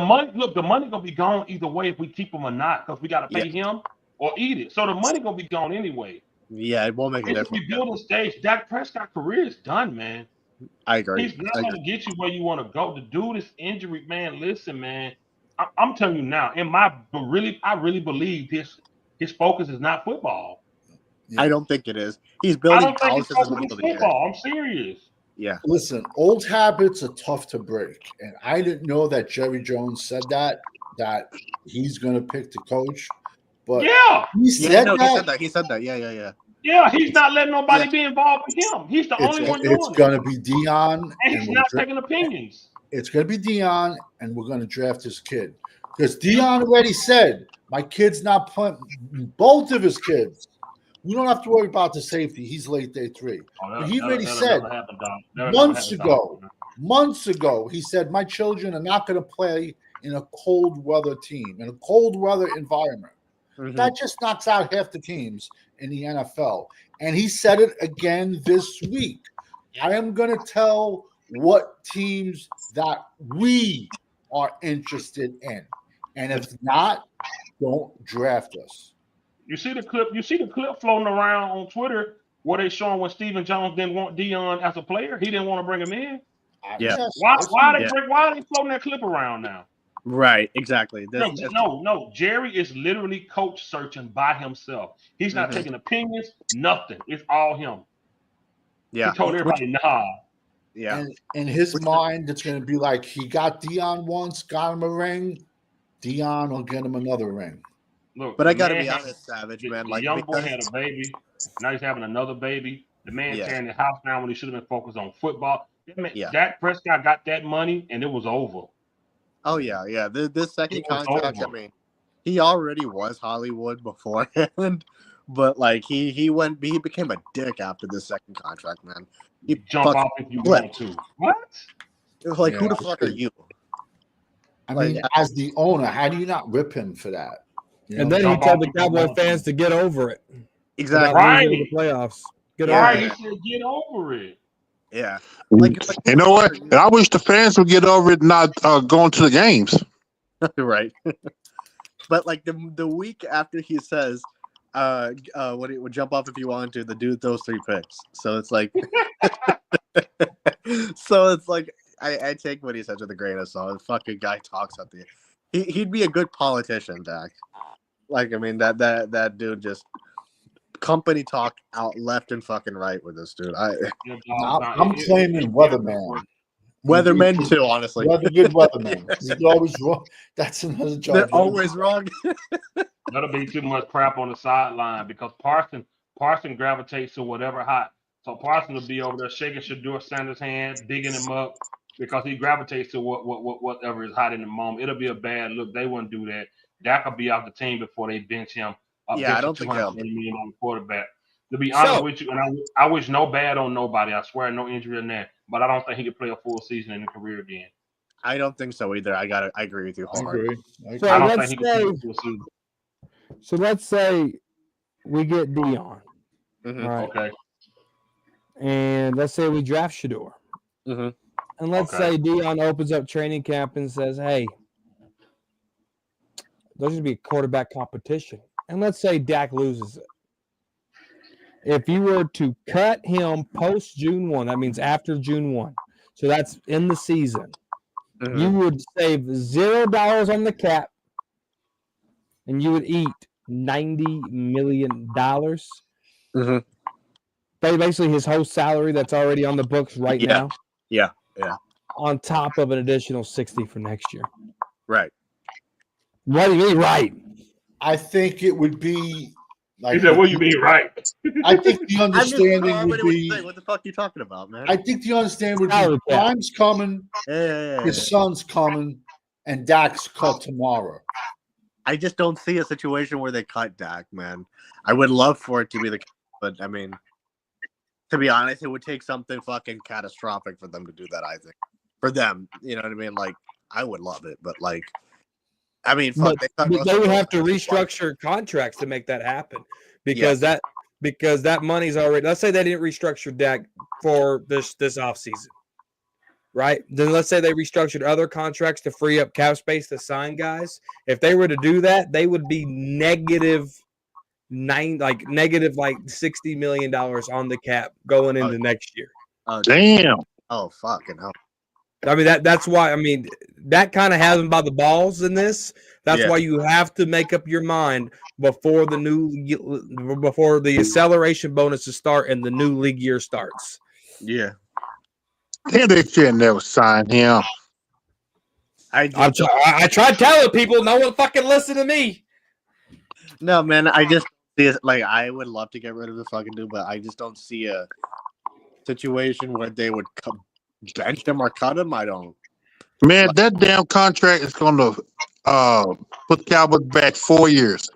money gonna be gone either way if we keep him or not, because we gotta pay him or eat it. So the money gonna be gone anyway. Yeah, it won't make a difference. If we build a stage, Dak Prescott's career is done, man. I agree. He's not going to get you where you want to go. The dude is injured, man. Listen, man. I'm telling you now. I really believe his focus is not football. Yeah. I don't think it is. He's building houses in the middle of the year. Football. I'm serious. Yeah. Listen, old habits are tough to break, and I didn't know that Jerry Jones said that he's going to pick the coach. But he said that. He said that. Yeah. Yeah, he's not letting nobody be involved with him. He's the only one doing it. It's going to be Dion. And he's not taking opinions. It's going to be Dion, and we're going to draft his kid. Because Dion already said, my kid's not playing. Both of his kids. We don't have to worry about the safety. He's late day 3. He already said months ago, he said, my children are not going to play in a cold weather team, in a cold weather environment. That just knocks out half the teams in the NFL. And he said it again this week. I am going to tell what teams that we are interested in. And if not, don't draft us. You see the clip floating around on Twitter where they showing when Stephen Jones didn't want Dion as a player. He didn't want to bring him in. Yeah. Why are they floating that clip around now? Right, exactly. No. Jerry is literally coach searching by himself. He's not taking opinions, nothing. It's all him. Yeah. He told everybody, nah. Yeah. And in his mind, it's going to be like he got Dion once, got him a ring. Dion will get him another ring. Look, but I got to be honest, Savage, man. The young boy had a baby. Now he's having another baby. The man tearing the house down when he should have been focused on football. Dak Prescott got that money, and it was over. Oh, yeah. This second contract, I mean, he already was Hollywood beforehand, but like he became a dick after the second contract, man. He Jump fucking off if you flipped. want to. What? Like, Yeah, who the that's fuck are true. you? I Like, mean, as the owner, how do you not rip him for that? You And know? then he Jump told off the if you Cowboy want fans to. to get over it. Exactly. About losing in Right. the playoffs. Get Yeah. Right. over He it. said get over it. Yeah. Like, who You the know fuck what? are you? And I wish the fans would get over it, not going to the games. Right. But like the week after he says, what it would jump off if you wanted to, the dude those 3 picks. So it's like, I take what he says with a grain of salt. The fucking guy talks at the. He'd be a good politician, Dak. Like, I mean, that dude just company talk out left and fucking right with this dude. Yeah, dog, I'm claiming Weatherman. Weathermen too, honestly. Weather good Weatherman. He's always wrong. That's another job. They're always wrong. That'll be too much crap on the sideline because Parson gravitates to whatever hot. So Parson will be over there shaking Shador Sanders' hand, digging him up because he gravitates to whatever is hot in the moment. It'll be a bad look. They wouldn't do that. Dak will be off the team before they bench him. Yeah, I don't think $230 million quarterback. To be honest with you, and I wish no bad on nobody. I swear, no injury in there. But I don't think he could play a full season in a career again. I don't think so either. I agree with you I wholeheartedly. agree. So I don't let's think he can play say, a full season. so let's say we get Dion, Mhm. right? Okay. And let's say we draft Shador. Mhm. And let's Okay. say Dion opens up training camp and says, hey, there's going to be a quarterback competition. And let's say Dak loses it. If you were to cut him post June 1, that means after June 1. So that's in the season. Mhm. You would save $0 on the cap and you would eat $90 million. Mhm. Basically his whole salary that's already on the books right Yeah. now. Yeah. On top of an additional 60 for next year. Right. What do you mean, right? I think it would be like. He said, "What you mean, right?" I think the understanding would what be. the fuck are you talking about, man? I think the understanding would Salary be cap. time's coming, Yeah. his son's coming, and Dak's cut tomorrow. I just don't see a situation where they cut Dak, man. I would love for it to be the case, but I mean, to be honest, it would take something fucking catastrophic for them to do that, I think. For them, you know what I mean? Like, I would love it, but like, I mean, fuck, But they would have to restructure contracts to make that happen because that money's already. Let's say they didn't restructure Dak for this offseason, right? Then let's say they restructured other contracts to free up cap space to sign guys. If they were to do that, they would be negative $60 million on the cap going into next year. Damn. Oh, fucking hell. I mean that's why. I mean that kind of has them by the balls in this. That's why you have to make up your mind before the acceleration bonuses start and the new league year starts. Yeah. Damn, they should never sign him. I tried telling people, no one fucking listened to me. No, man, I just see it, like, I would love to get rid of the fucking dude, but I just don't see a situation where they would bench him or cut him. I don't. Man, that damn contract is going to put the Cowboys back 4 years.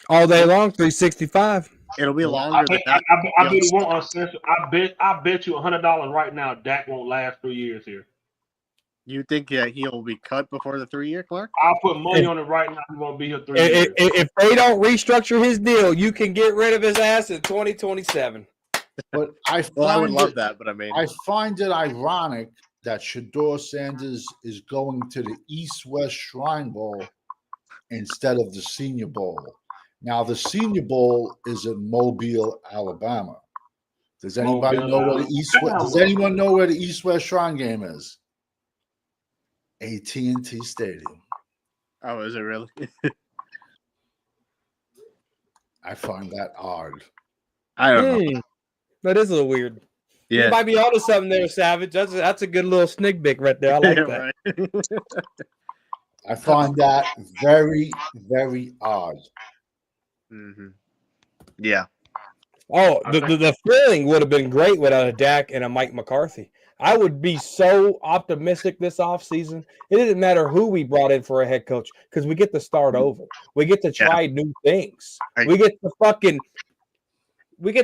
All day long, 365. It'll be I longer than bet that. he won't. I bet you $100 right now. Dak won't last 3 years here. You think he'll be cut before the 3 year, Clark? I'll put money on it right now. He won't be here 3 years. If they don't restructure his deal, you can get rid of his ass in 2027. But I would love that, but I mean, I find it ironic that Shador Sanders is going to the East-West Shrine Bowl instead of the Senior Bowl. Now, the Senior Bowl is in Mobile, Alabama. Does anybody know where the East-West? Does anyone know where the East-West Shrine game is? AT&T Stadium. oh, is it really? I find that odd. I don't know. That is a little weird. You Yeah, might be onto something there, Savage. That's a good little snig big right there. I like that. right. I find that very, very odd. Mm-hmm. Yeah. Oh, the feeling would have been great without a Dak and a Mike McCarthy. I would be so optimistic this offseason. It doesn't matter who we brought in for a head coach because we get to start over. We get to try new things. We get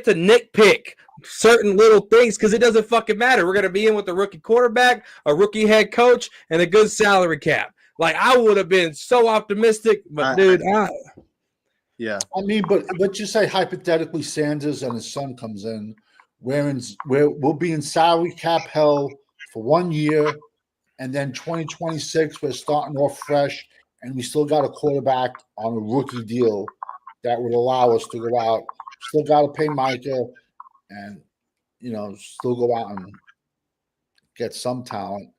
to nitpick certain little things because it doesn't fucking matter. We're gonna be in with a rookie quarterback, a rookie head coach, and a good salary cap. Like I would have been so optimistic, but Yeah. I mean, but just say hypothetically, Sanders and his son comes in, we'll be in salary cap hell for 1 year, and then 2026 we're starting off fresh, and we still got a quarterback on a rookie deal that would allow us to go out. Still got to pay Micah, and still go out and get some talent.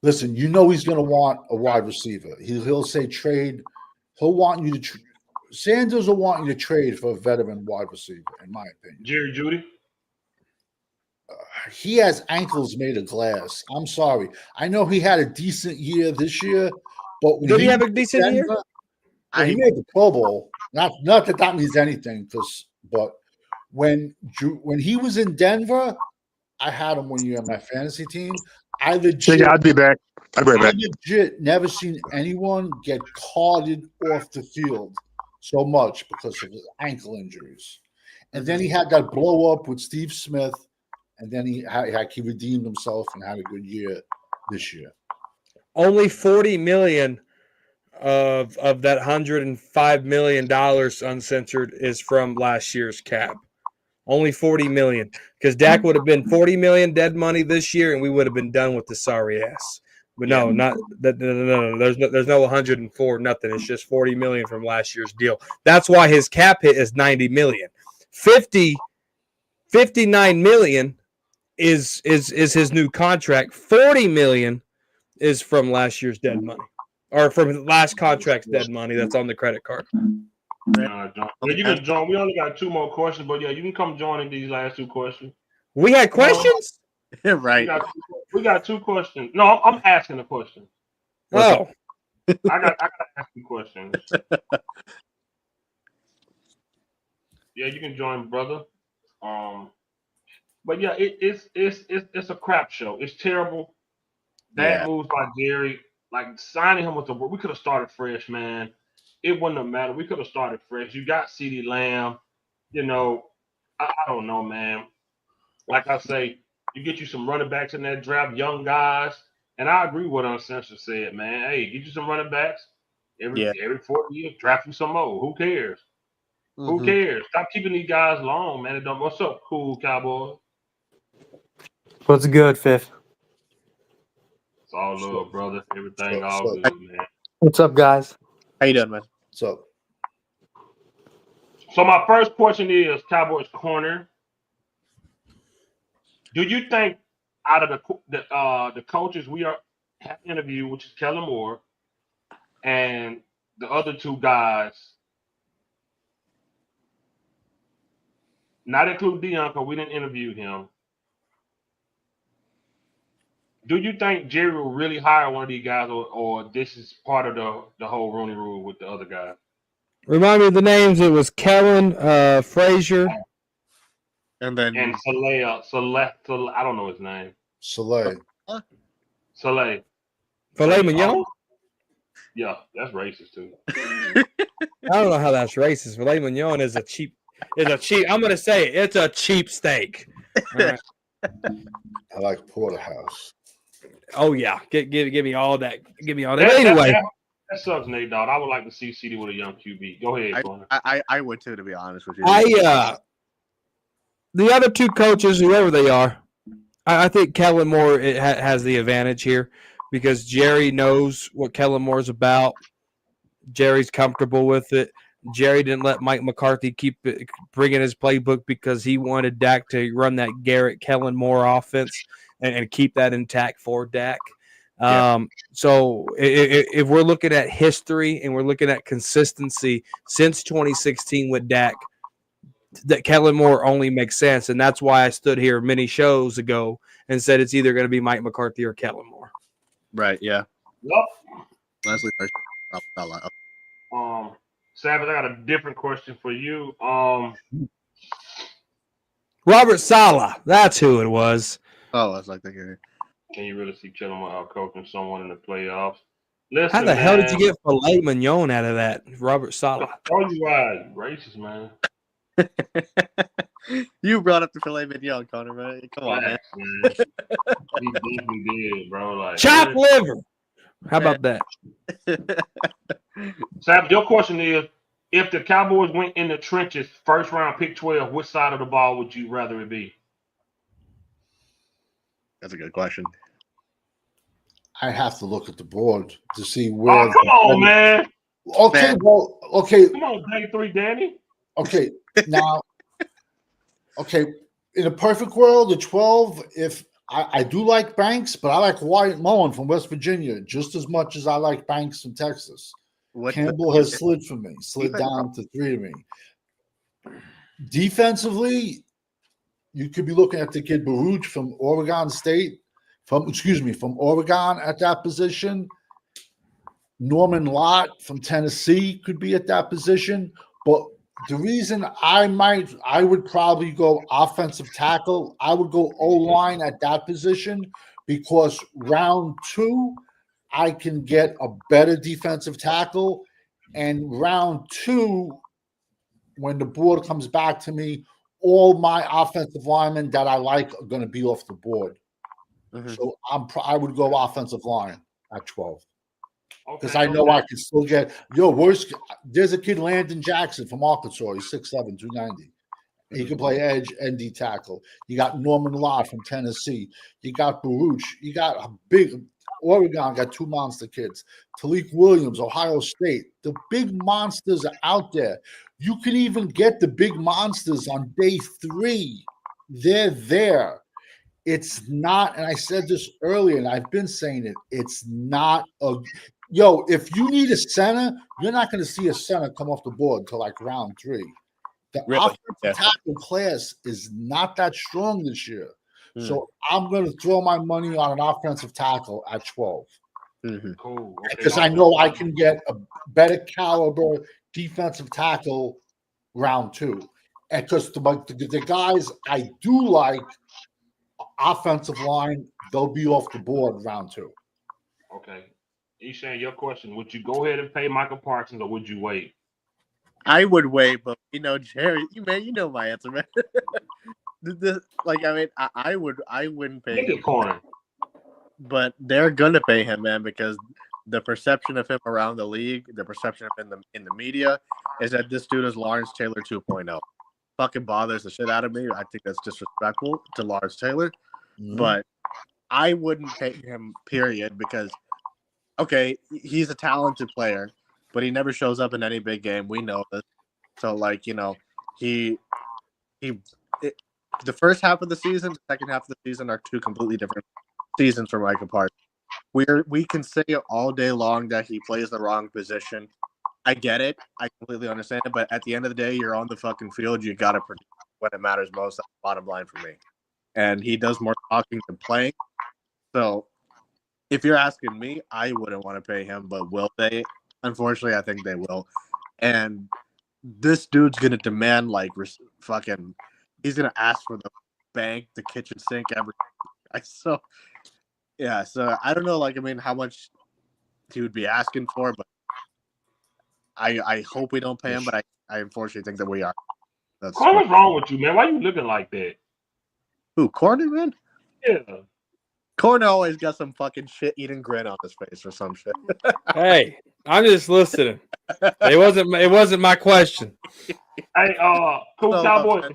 Listen, he's going to want a wide receiver. He'll say trade. He'll want you to. Sanders will want you to trade for a veteran wide receiver, in my opinion. Jerry Judy. He has ankles made of glass. I'm sorry. I know he had a decent year this year, but did he have a decent year? He made the Pro Bowl. Not that means anything, but when he was in Denver, I had him 1 year on my fantasy team. I legit never seen anyone get carted off the field so much because of his ankle injuries. And then he had that blow up with Steve Smith, and then he redeemed himself and had a good year this year. Only $40 million of that $105 million uncensored is from last year's cap. Only $40 million, because Dak would have been $40 million dead money this year, and we would have been done with the sorry ass. But no, not that. No. There's no 104 nothing. It's just $40 million from last year's deal. That's why his cap hit is $90 million. 59 million is his new contract. 40 million is from last year's dead money, or from last contract's dead money that's on the credit card. John. You can join. We only got 2 more questions, but you can come join in these last 2 questions. We had questions? Right. We got 2 questions. No, I'm asking a question. Oh. I got to ask you questions. Yeah, you can join, brother. But yeah, it's a crap show. It's terrible. Bad moves by Jerry. Like signing him we could have started fresh, man. It wouldn't have mattered. We could have started fresh. You got CeeDee Lamb. I don't know, man. Like I say, you get you some running backs in that draft, young guys. And I agree with what Uncensored said, man. Hey, get you some running backs. Every 4 years, draft you some more. Who cares? Mm-hmm. Who cares? Stop keeping these guys long, man. What's up, cool cowboy? What's good, Fifth? It's all love, brother. Everything all good, man. What's up, guys? How you doing, man? So my first question is Cowboys corner. Do you think out of the coaches we have interviewed, which is Kellen Moore, and the other 2 guys, not include Deion because we didn't interview him, do you think Jerry will really hire one of these guys, or this is part of the whole Rooney Rule with the other guys? Remind me of the names. It was Kellen, Frazier, and Saleh. I don't know his name. Saleh. Filet mignon. Yeah, that's racist too. I don't know how that's racist. Filet mignon is a cheap. I'm gonna say it's a cheap steak. Right. I like porterhouse. Oh yeah, give me all that. Give me all that. Anyway, that sucks, Nate Dogg. I would like to see CeeDee with a young QB. Go ahead, Corner. I would too, to be honest with you. The other 2 coaches, whoever they are, I think Kellen Moore has the advantage here because Jerry knows what Kellen Moore's about. Jerry's comfortable with it. Jerry didn't let Mike McCarthy keep bringing his playbook because he wanted Dak to run that Garrett Kellen Moore offense and keep that intact for Dak. So if we're looking at history and we're looking at consistency since 2016 with Dak, that Kellen Moore only makes sense. And that's why I stood here many shows ago and said it's either going to be Mike McCarthy or Kellen Moore. Right, yeah. Yep. Leslie, Savage, I got a different question for you. Robert Saleh, that's who it was. Oh, I was like thinking. Can you really see Kellen out coaching someone in the playoffs? Listen, How the hell did you man, get filet mignon out of that, Robert Sala? Told you why, racist, man. You brought up the filet mignon, Connor, man. Come on, man. Facts, man. He definitely did, bro. Like, Chopped liver. How about that? Sap, your question is, if the Cowboys went in the trenches, first round, pick 12, which side of the ball would you rather it be? That's a good question. I have to look at the board to see Oh, where. come on, man. Okay, Man. well, okay, Come on, day 3, Danny. okay. Now, okay, in a perfect world, the 12, if I do like Banks, but I like Wyatt Mullen from West Virginia just as much as I like Banks from Texas. What Campbell has slid for me, slid Defense, down to 3 of me. Defensively, you could be looking at the kid Baruch from Oregon State, from Oregon at that position. Norman Lott from Tennessee could be at that position. But the reason I would probably go offensive tackle, I would go O-line at that position because round 2, I can get a better defensive tackle. And round 2, when the board comes back to me, all my offensive linemen that I like are going to be off the board. Mhm. So I would go offensive line at 12 because Okay, I know I can still get there's a kid, Landon Jackson from Arkansas. He's 6'7", 290. He can play edge and D tackle. You got Norman Lott from Tennessee. You got Baruch. You got a big Oregon got 2 monster kids. Talik Williams, Ohio State. The big monsters are out there. You can even get the big monsters on day 3. They're there. It's not, and I said this earlier, and I've been saying it, it's not if you need a center, you're not going to see a center come off the board until like round 3. The Really? offensive Yeah. tackle class is not that strong this year. Hmm. So I'm going to throw my money on an offensive tackle at 12 Mhm. cool. Okay, because I know I can get a better caliber defensive tackle round 2. And because the guys I do like offensive line, they'll be off the board round 2. Okay. Eshan, your question, would you go ahead and pay Michael Parsons or would you wait? I would wait, but Jerry, you know my answer, man. I wouldn't pay Look him, at corner. but they're gonna pay him, man, because the perception of him around the league, the perception of him in the media, is that this dude is Lawrence Taylor 2.0. Fucking bothers the shit out of me. I think that's disrespectful to Lawrence Taylor, but I wouldn't pay him, period, because okay, he's a talented player, but he never shows up in any big game. We know this. So, the first half of the season, the second half of the season are 2 completely different seasons for Micah Parsons. We can say all day long that he plays the wrong position. I get it. I completely understand it. But at the end of the day, you're on the fucking field. You got to produce when it matters most. That's the bottom line for me. And he does more talking than playing. So, if you're asking me, I wouldn't want to pay him, but will they? Unfortunately, I think they will. And this dude's gonna demand he's gonna ask for the bank, the kitchen sink, everything. So I don't know, how much he would be asking for, but I hope we don't pay him, but I unfortunately think that we are. That's What's wrong with you, man? Why you looking like that? who, Corner, man? Yeah. Corner always got some fucking shit-eating grin on his face or some shit. Hey, I'm just listening. It wasn't my question. Hey, cool So, Cowboys. man.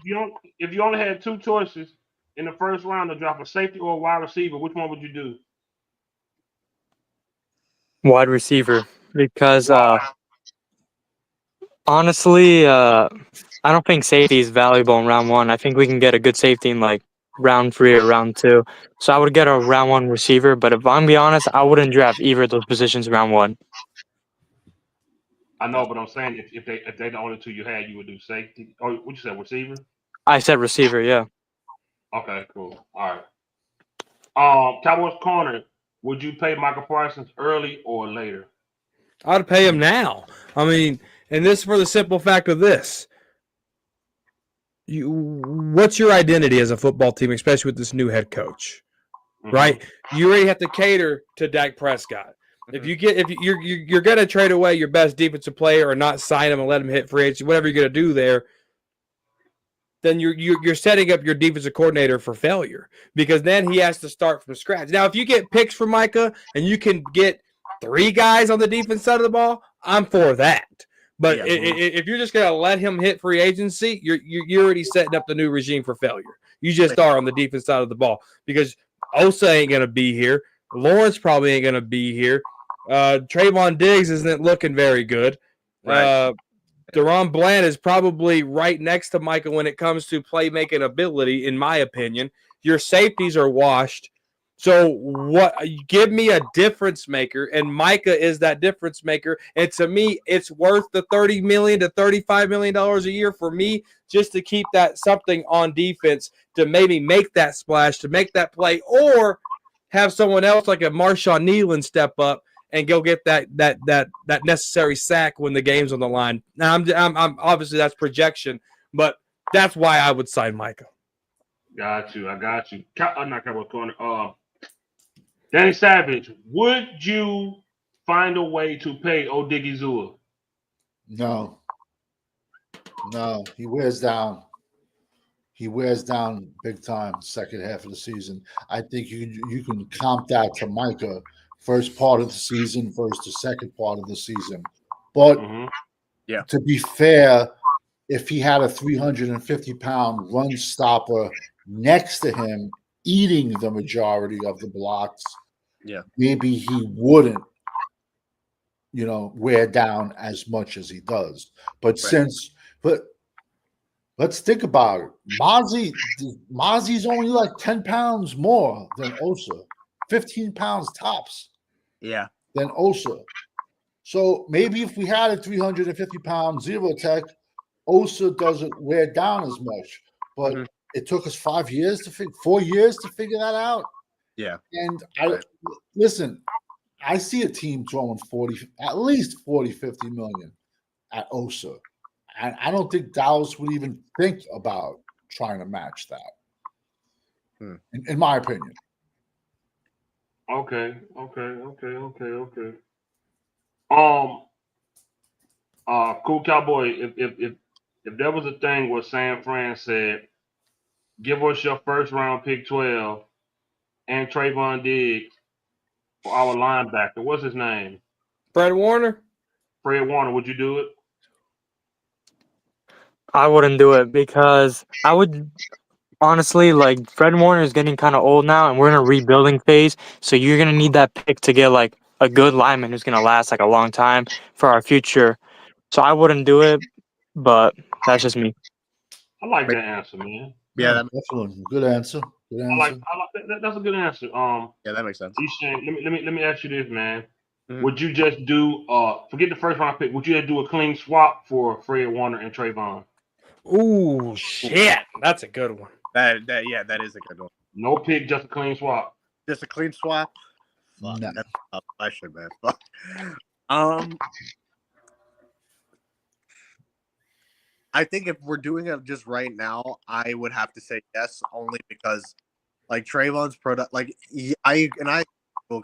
If you only had 2 choices in the first round to drop a safety or a wide receiver, which one would you do? Wide receiver. Because honestly, I don't think safety is valuable in round 1. I think we can get a good safety in like round 3 or round 2. So I would get a round 1 receiver. But if I'm be honest, I wouldn't draft either of those positions round 1. I know, but I'm saying if they the only 2 you had, you would do safety. Or what you said, receiver? I said receiver, yeah. Okay, cool. All right. Cowboys corner, would you pay Michael Parsons early or later? I'd pay him now. I mean, and this for the simple fact of this. What's your identity as a football team, especially with this new head coach? right? You already have to cater to Dak Prescott. If you're gonna trade away your best defensive player or not sign him and let him hit free agency, whatever you're gonna do there, then you're setting up your defensive coordinator for failure because then he has to start from scratch. Now, if you get picks for Micah and you can get 3 guys on the defense side of the ball, I'm for that. But if you're just gonna let him hit free agency, you're already setting up the new regime for failure. You just are on the defense side of the ball because Osa ain't gonna be here. Lawrence probably ain't gonna be here. Trayvon Diggs isn't looking very good. Right. Deron Bland is probably right next to Micah when it comes to playmaking ability, in my opinion. Your safeties are washed. So what? Give me a difference maker, and Micah is that difference maker. And to me, it's worth the $30 million to $35 million a year for me just to keep that something on defense to maybe make that splash, to make that play, or have someone else like a Marshawn Nealon step up and go get that necessary sack when the game's on the line. Now, I'm obviously that's projection, but that's why I would sign Micah. Got you. I got you. I'm not Cowboy corner. Danny Savage, would you find a way to pay Odigizua? No, he wears down. He wears down big time second half of the season. I think you can comp that to Micah first part of the season versus the second part of the season. But to be fair, if he had a 350-pound run stopper next to him eating the majority of the blocks, maybe he wouldn't, wear down as much as he does. But let's think about it. Mozzie's only like 10 pounds more than Osa, 15 pounds tops. Yeah. Than Osa. So maybe if we had a 350-pound zero tech, Osa doesn't wear down as much. But it took us 4 years to figure that out. Yeah. And I see a team throwing at least 40, 50 million at Osa. And I don't think Dallas would even think about trying to match that. In my opinion. Okay. Cool Cowboy. If there was a thing where San Fran said, "Give us your first round pick 12 and Trayvon Diggs for our linebacker," what's his name? Fred Warner. Would you do it? I wouldn't do it because I would honestly, like, Fred Warner is getting kind of old now, and we're in a rebuilding phase. So you're gonna need that pick to get like a good lineman who's gonna last like a long time for our future. So I wouldn't do it, but that's just me. I like that answer, man. Yeah, definitely good answer. Good answer. I like that. That's a good answer. Yeah, that makes sense. Let me ask you this, man. Would you just do forget the first round pick? Would you just do a clean swap for Fred Warner and Trayvon? Ooh, shit, that's a good one. That is a good one. No pick, just a clean swap. Just a clean swap. Fuck, No. that's tough. I should, man. Fuck. I think if we're doing it just right now, I would have to say yes, only because like Trayvon's product, like I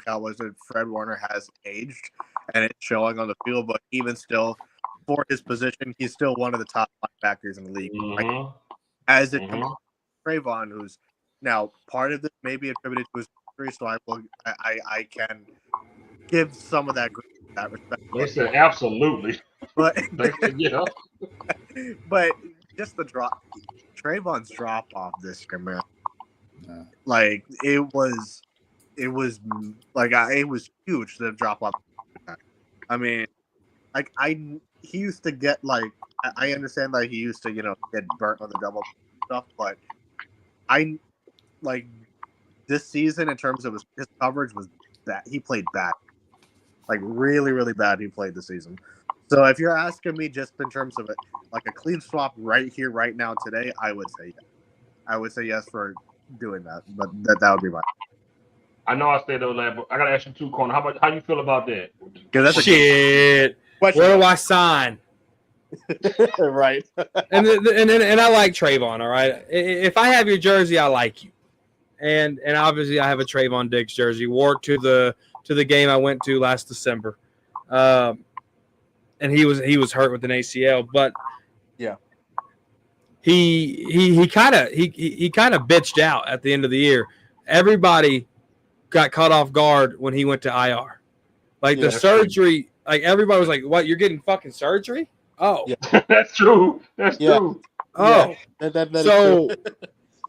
Cowboys that Fred Warner has aged and it's showing on the field, but even still, for his position, he's still one of the top linebackers in the league. Right? As it comes to Trayvon, who's now part of this may be attributed to his injury, so I can give some of that respect. They said absolutely, but yeah. But just the drop, Trayvon's drop off this year, man. Like it was huge, the drop off. I mean, like he used to get like I understand that he used to get burnt on the double stuff, but I like this season in terms of his coverage was bad. He played bad, like really really bad. He played this season. So if you're asking me just in terms of it, like a clean swap right here, right now, today, I would say yes. I would say yes for doing that, but that would be mine. I know I said those last, but I gotta ask you two, Corner. How you feel about that? That's shit. Where do I sign? Right. and I like Trayvon. All right. If I have your jersey, I like you. and obviously I have a Trayvon Diggs jersey. Wore to the game I went to last December, and he was hurt with an ACL, but Yeah. he kind of bitched out at the end of the year. Everybody got caught off guard when he went to IR. Like the Yeah. surgery, like everybody was like, "What? You're getting fucking surgery?" Oh, Yeah. That's true. That's Yeah. true. oh. That is true.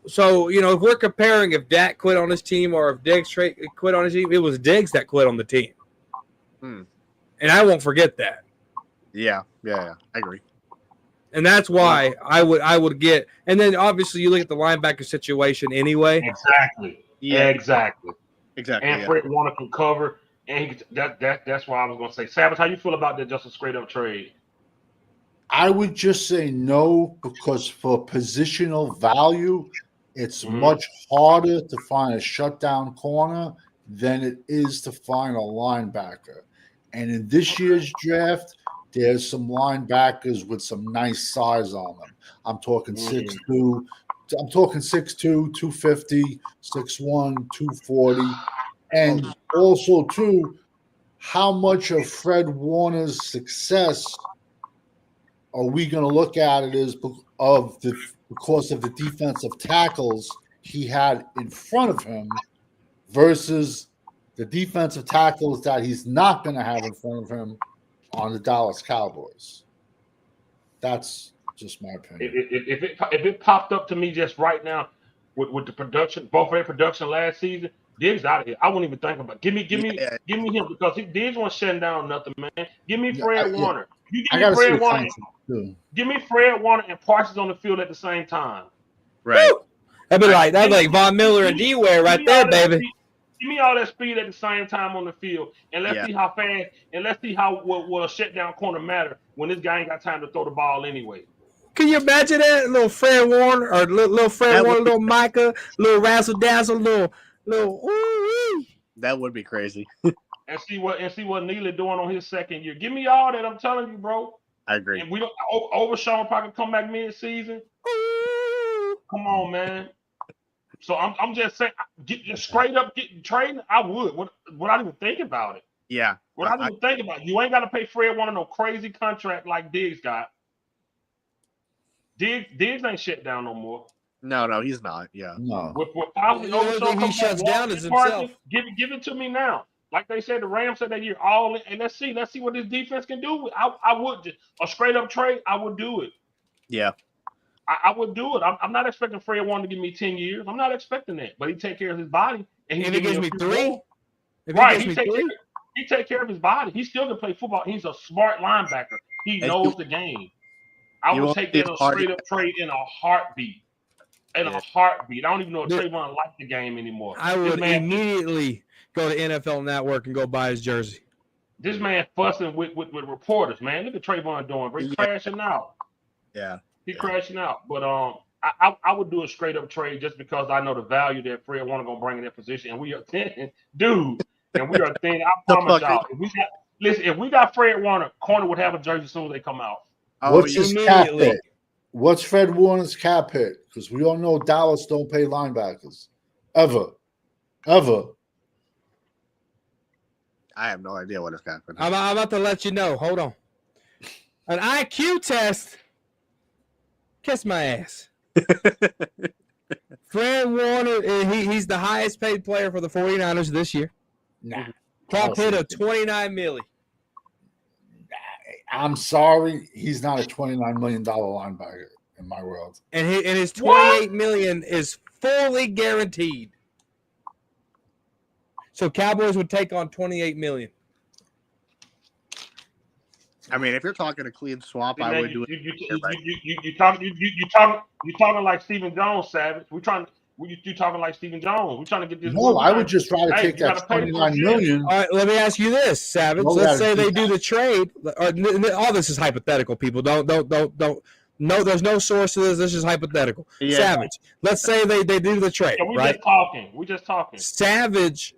So if we're comparing if Dak quit on his team or if Diggs quit on his team, it was Diggs that quit on the team, and I won't forget that. Yeah. I agree. And that's why I would get. And then obviously you look at the linebacker situation anyway. Exactly. Yeah. Exactly. Exactly. And Yeah. Fred Warner can cover. And that's why I was gonna say, Savage, how you feel about that? Just a straight up trade. I would just say no, because for positional value, it's much harder to find a shutdown corner than it is to find a linebacker. And in this year's draft, there's some linebackers with some nice size on them. I'm talking 6'2", I'm talking 6'2", 250, 6'1", 240. And also, too, how much of Fred Warner's success are we going to look at it as because of the defensive tackles he had in front of him versus the defensive tackles that he's not going to have in front of him on the Dallas Cowboys? That's just my opinion. If it popped up to me just right now with the production, both their production last season, Diggs out of here. I wouldn't even think about it. Give me him, because Diggs wasn't shutting down nothing, man. Give me Fred Warner. You give me Fred Warner. Give me Fred Warner and Parsons on the field at the same time. Right. That'd be like Von Miller and D-Ware right there, baby. Give me all that speed at the same time on the field, and let's see how fast, and let's see how will a shutdown corner matter when this guy ain't got time to throw the ball anyway. Can you imagine that? Little Fred Warner or little Fred Warner, little Micah, little razzle dazzle, little. Ooh-wee. That would be crazy. And see what Neely doing on his second year. Give me all that. I'm telling you, bro. I agree. And we don't Overshawn probably come back mid-season. Come on, man. So I'm just saying, just straight up getting traded. I would. Would I even think about it? Yeah. Would I even think about it? You ain't got to pay Fred Warner no crazy contract like Diggs got. Diggs ain't shut down no more. No, he's not. Yeah. No. With The only thing he shuts down is himself. Give it to me now. Like they said, the Rams said that year all in, and let's see what this defense can do. I would just a straight up trade. I would do it. Yeah. I would do it. I'm not expecting Fred Warner to give me 10 years. I'm not expecting that. But he take care of his body. And If he gives me 3, he take care of his body. He still can play football. He's a smart linebacker. He knows the game. I would take that a straight up trade in a heartbeat. I don't even know if Trayvon liked the game anymore. I would immediately go to NFL Network and go buy his jersey. This man fussing with reporters, man. Look at Trayvon doing. He's crashing out. Yeah. He's crashing out. But I would do a straight up trade just because I know the value that Fred Warner gonna bring in that position. And we are thin, dude. And we are thin. I promise y'all. If we got Fred Warner, corner would have a jersey as soon as they come out. What's his cap hit? What's Fred Warner's cap hit? Because we all know Dallas don't pay linebackers. Ever. I have no idea what is happening. I'm about to let you know. Hold on. An IQ test. Kiss my ass. Fred Warner, he's the highest paid player for the 49ers this year. Nah. Top hit of $29 million. I'm sorry, he's not a $29 million linebacker in my world. And his $28 million is fully guaranteed. So Cowboys would take on $28 million. I mean, if you're talking a clean swap, I would do it. You talking like Stephen Jones, Savage. You talking like Stephen Jones. We're trying to get this. No, I would just rather take that $29 million. All right, let me ask you this, Savage. Let's say they do the trade. All this is hypothetical, people. Don't. No, there's no source to this. This is hypothetical. Yeah. Savage. Let's say they do the trade. Yeah, we just talking. Savage.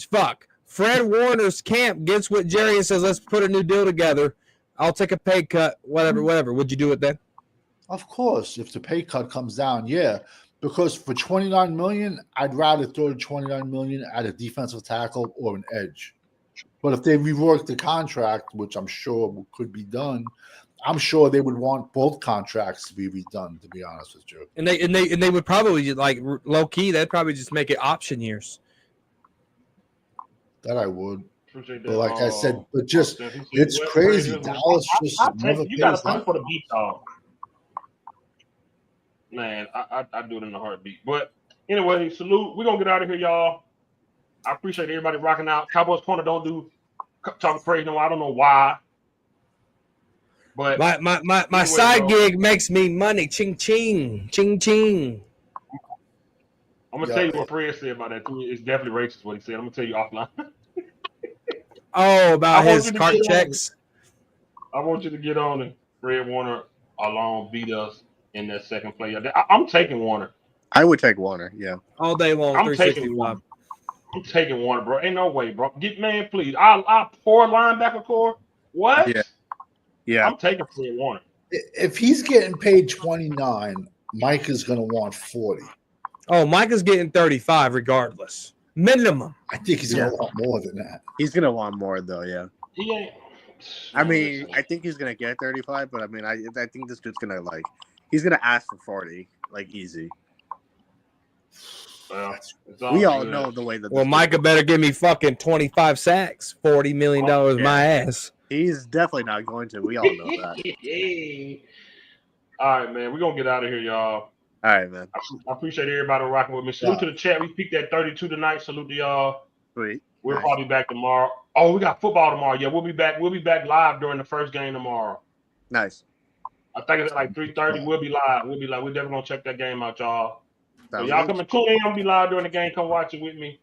Fuck. Fred Warner's camp gets with Jerry and says, let's put a new deal together. I'll take a pay cut, whatever. Would you do it then? Of course. If the pay cut comes down, yeah. Because for $29 million, I'd rather throw the $29 million at a defensive tackle or an edge. But if they rework the contract, which I'm sure could be done, I'm sure they would want both contracts to be redone. To be honest with you, And they would probably like low key. They'd probably just make it option years. that I would. Appreciate that. But like I said, but just He said, it's "West crazy. Raiders." Dallas just I take never it. You got to pays pay that. for the beat, dog. Man, I do it in a heartbeat. But anyway, salute. We're gonna get out of here, y'all. I appreciate everybody rocking out. Cowboys Corner don't do talking crazy no. I don't know why. But My anyway, side bro, gig makes me money. Ching ching ching ching. I'm gonna tell you what Fred said about that too. It's definitely racist what he said. I'm gonna tell you offline. Oh, about I want his you to cart get on checks. I want you to get on and Fred Warner alone beat us in that second play. I'm taking Warner. I would take Warner. Yeah. All day long. I'm taking 365. Warner. I'm taking Warner, bro. Ain't no way, bro. Get man, please. I poor linebacker core. What? Yeah. Yeah. I'm taking Fred Warner. If he's getting paid 29, Mike is going to want 40. Oh, Mike is getting 35 regardless. Minimum. I think he's going Yeah. to want more than that. He's gonna want more though. Yeah. He ain't. I mean, I think he's gonna get 35, but I mean, I think this dude's gonna he's gonna ask for 40, like easy. Well, We all know the way that. Well, Micah better give me fucking 25 sacks, $40 million my ass. He's definitely not going to. We all know that. All right, man. We're gonna get out of here, y'all. All right, man. I appreciate everybody rocking with me. Salute to the chat. We peaked at 32 tonight. Salute to y'all. Sweet. We'll Nice. probably be back tomorrow. Oh, we got football tomorrow. Yeah, we'll be back. We'll be back live during the first game tomorrow. Nice. I think it's at like 3:30. We'll be live. We're definitely gonna check that game out, y'all. So Sounds y'all good. come and tune in. I'll be live during the game. Come watch it with me.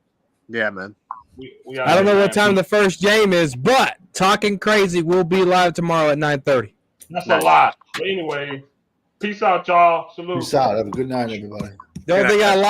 Yeah, man. We I don't know what time the first game is, but Talking Crazy will be live tomorrow at 9:30. That's Nice. a lot. But anyway, peace out, y'all. Salute. Peace out. Have a good night, everybody. Don't think I lied.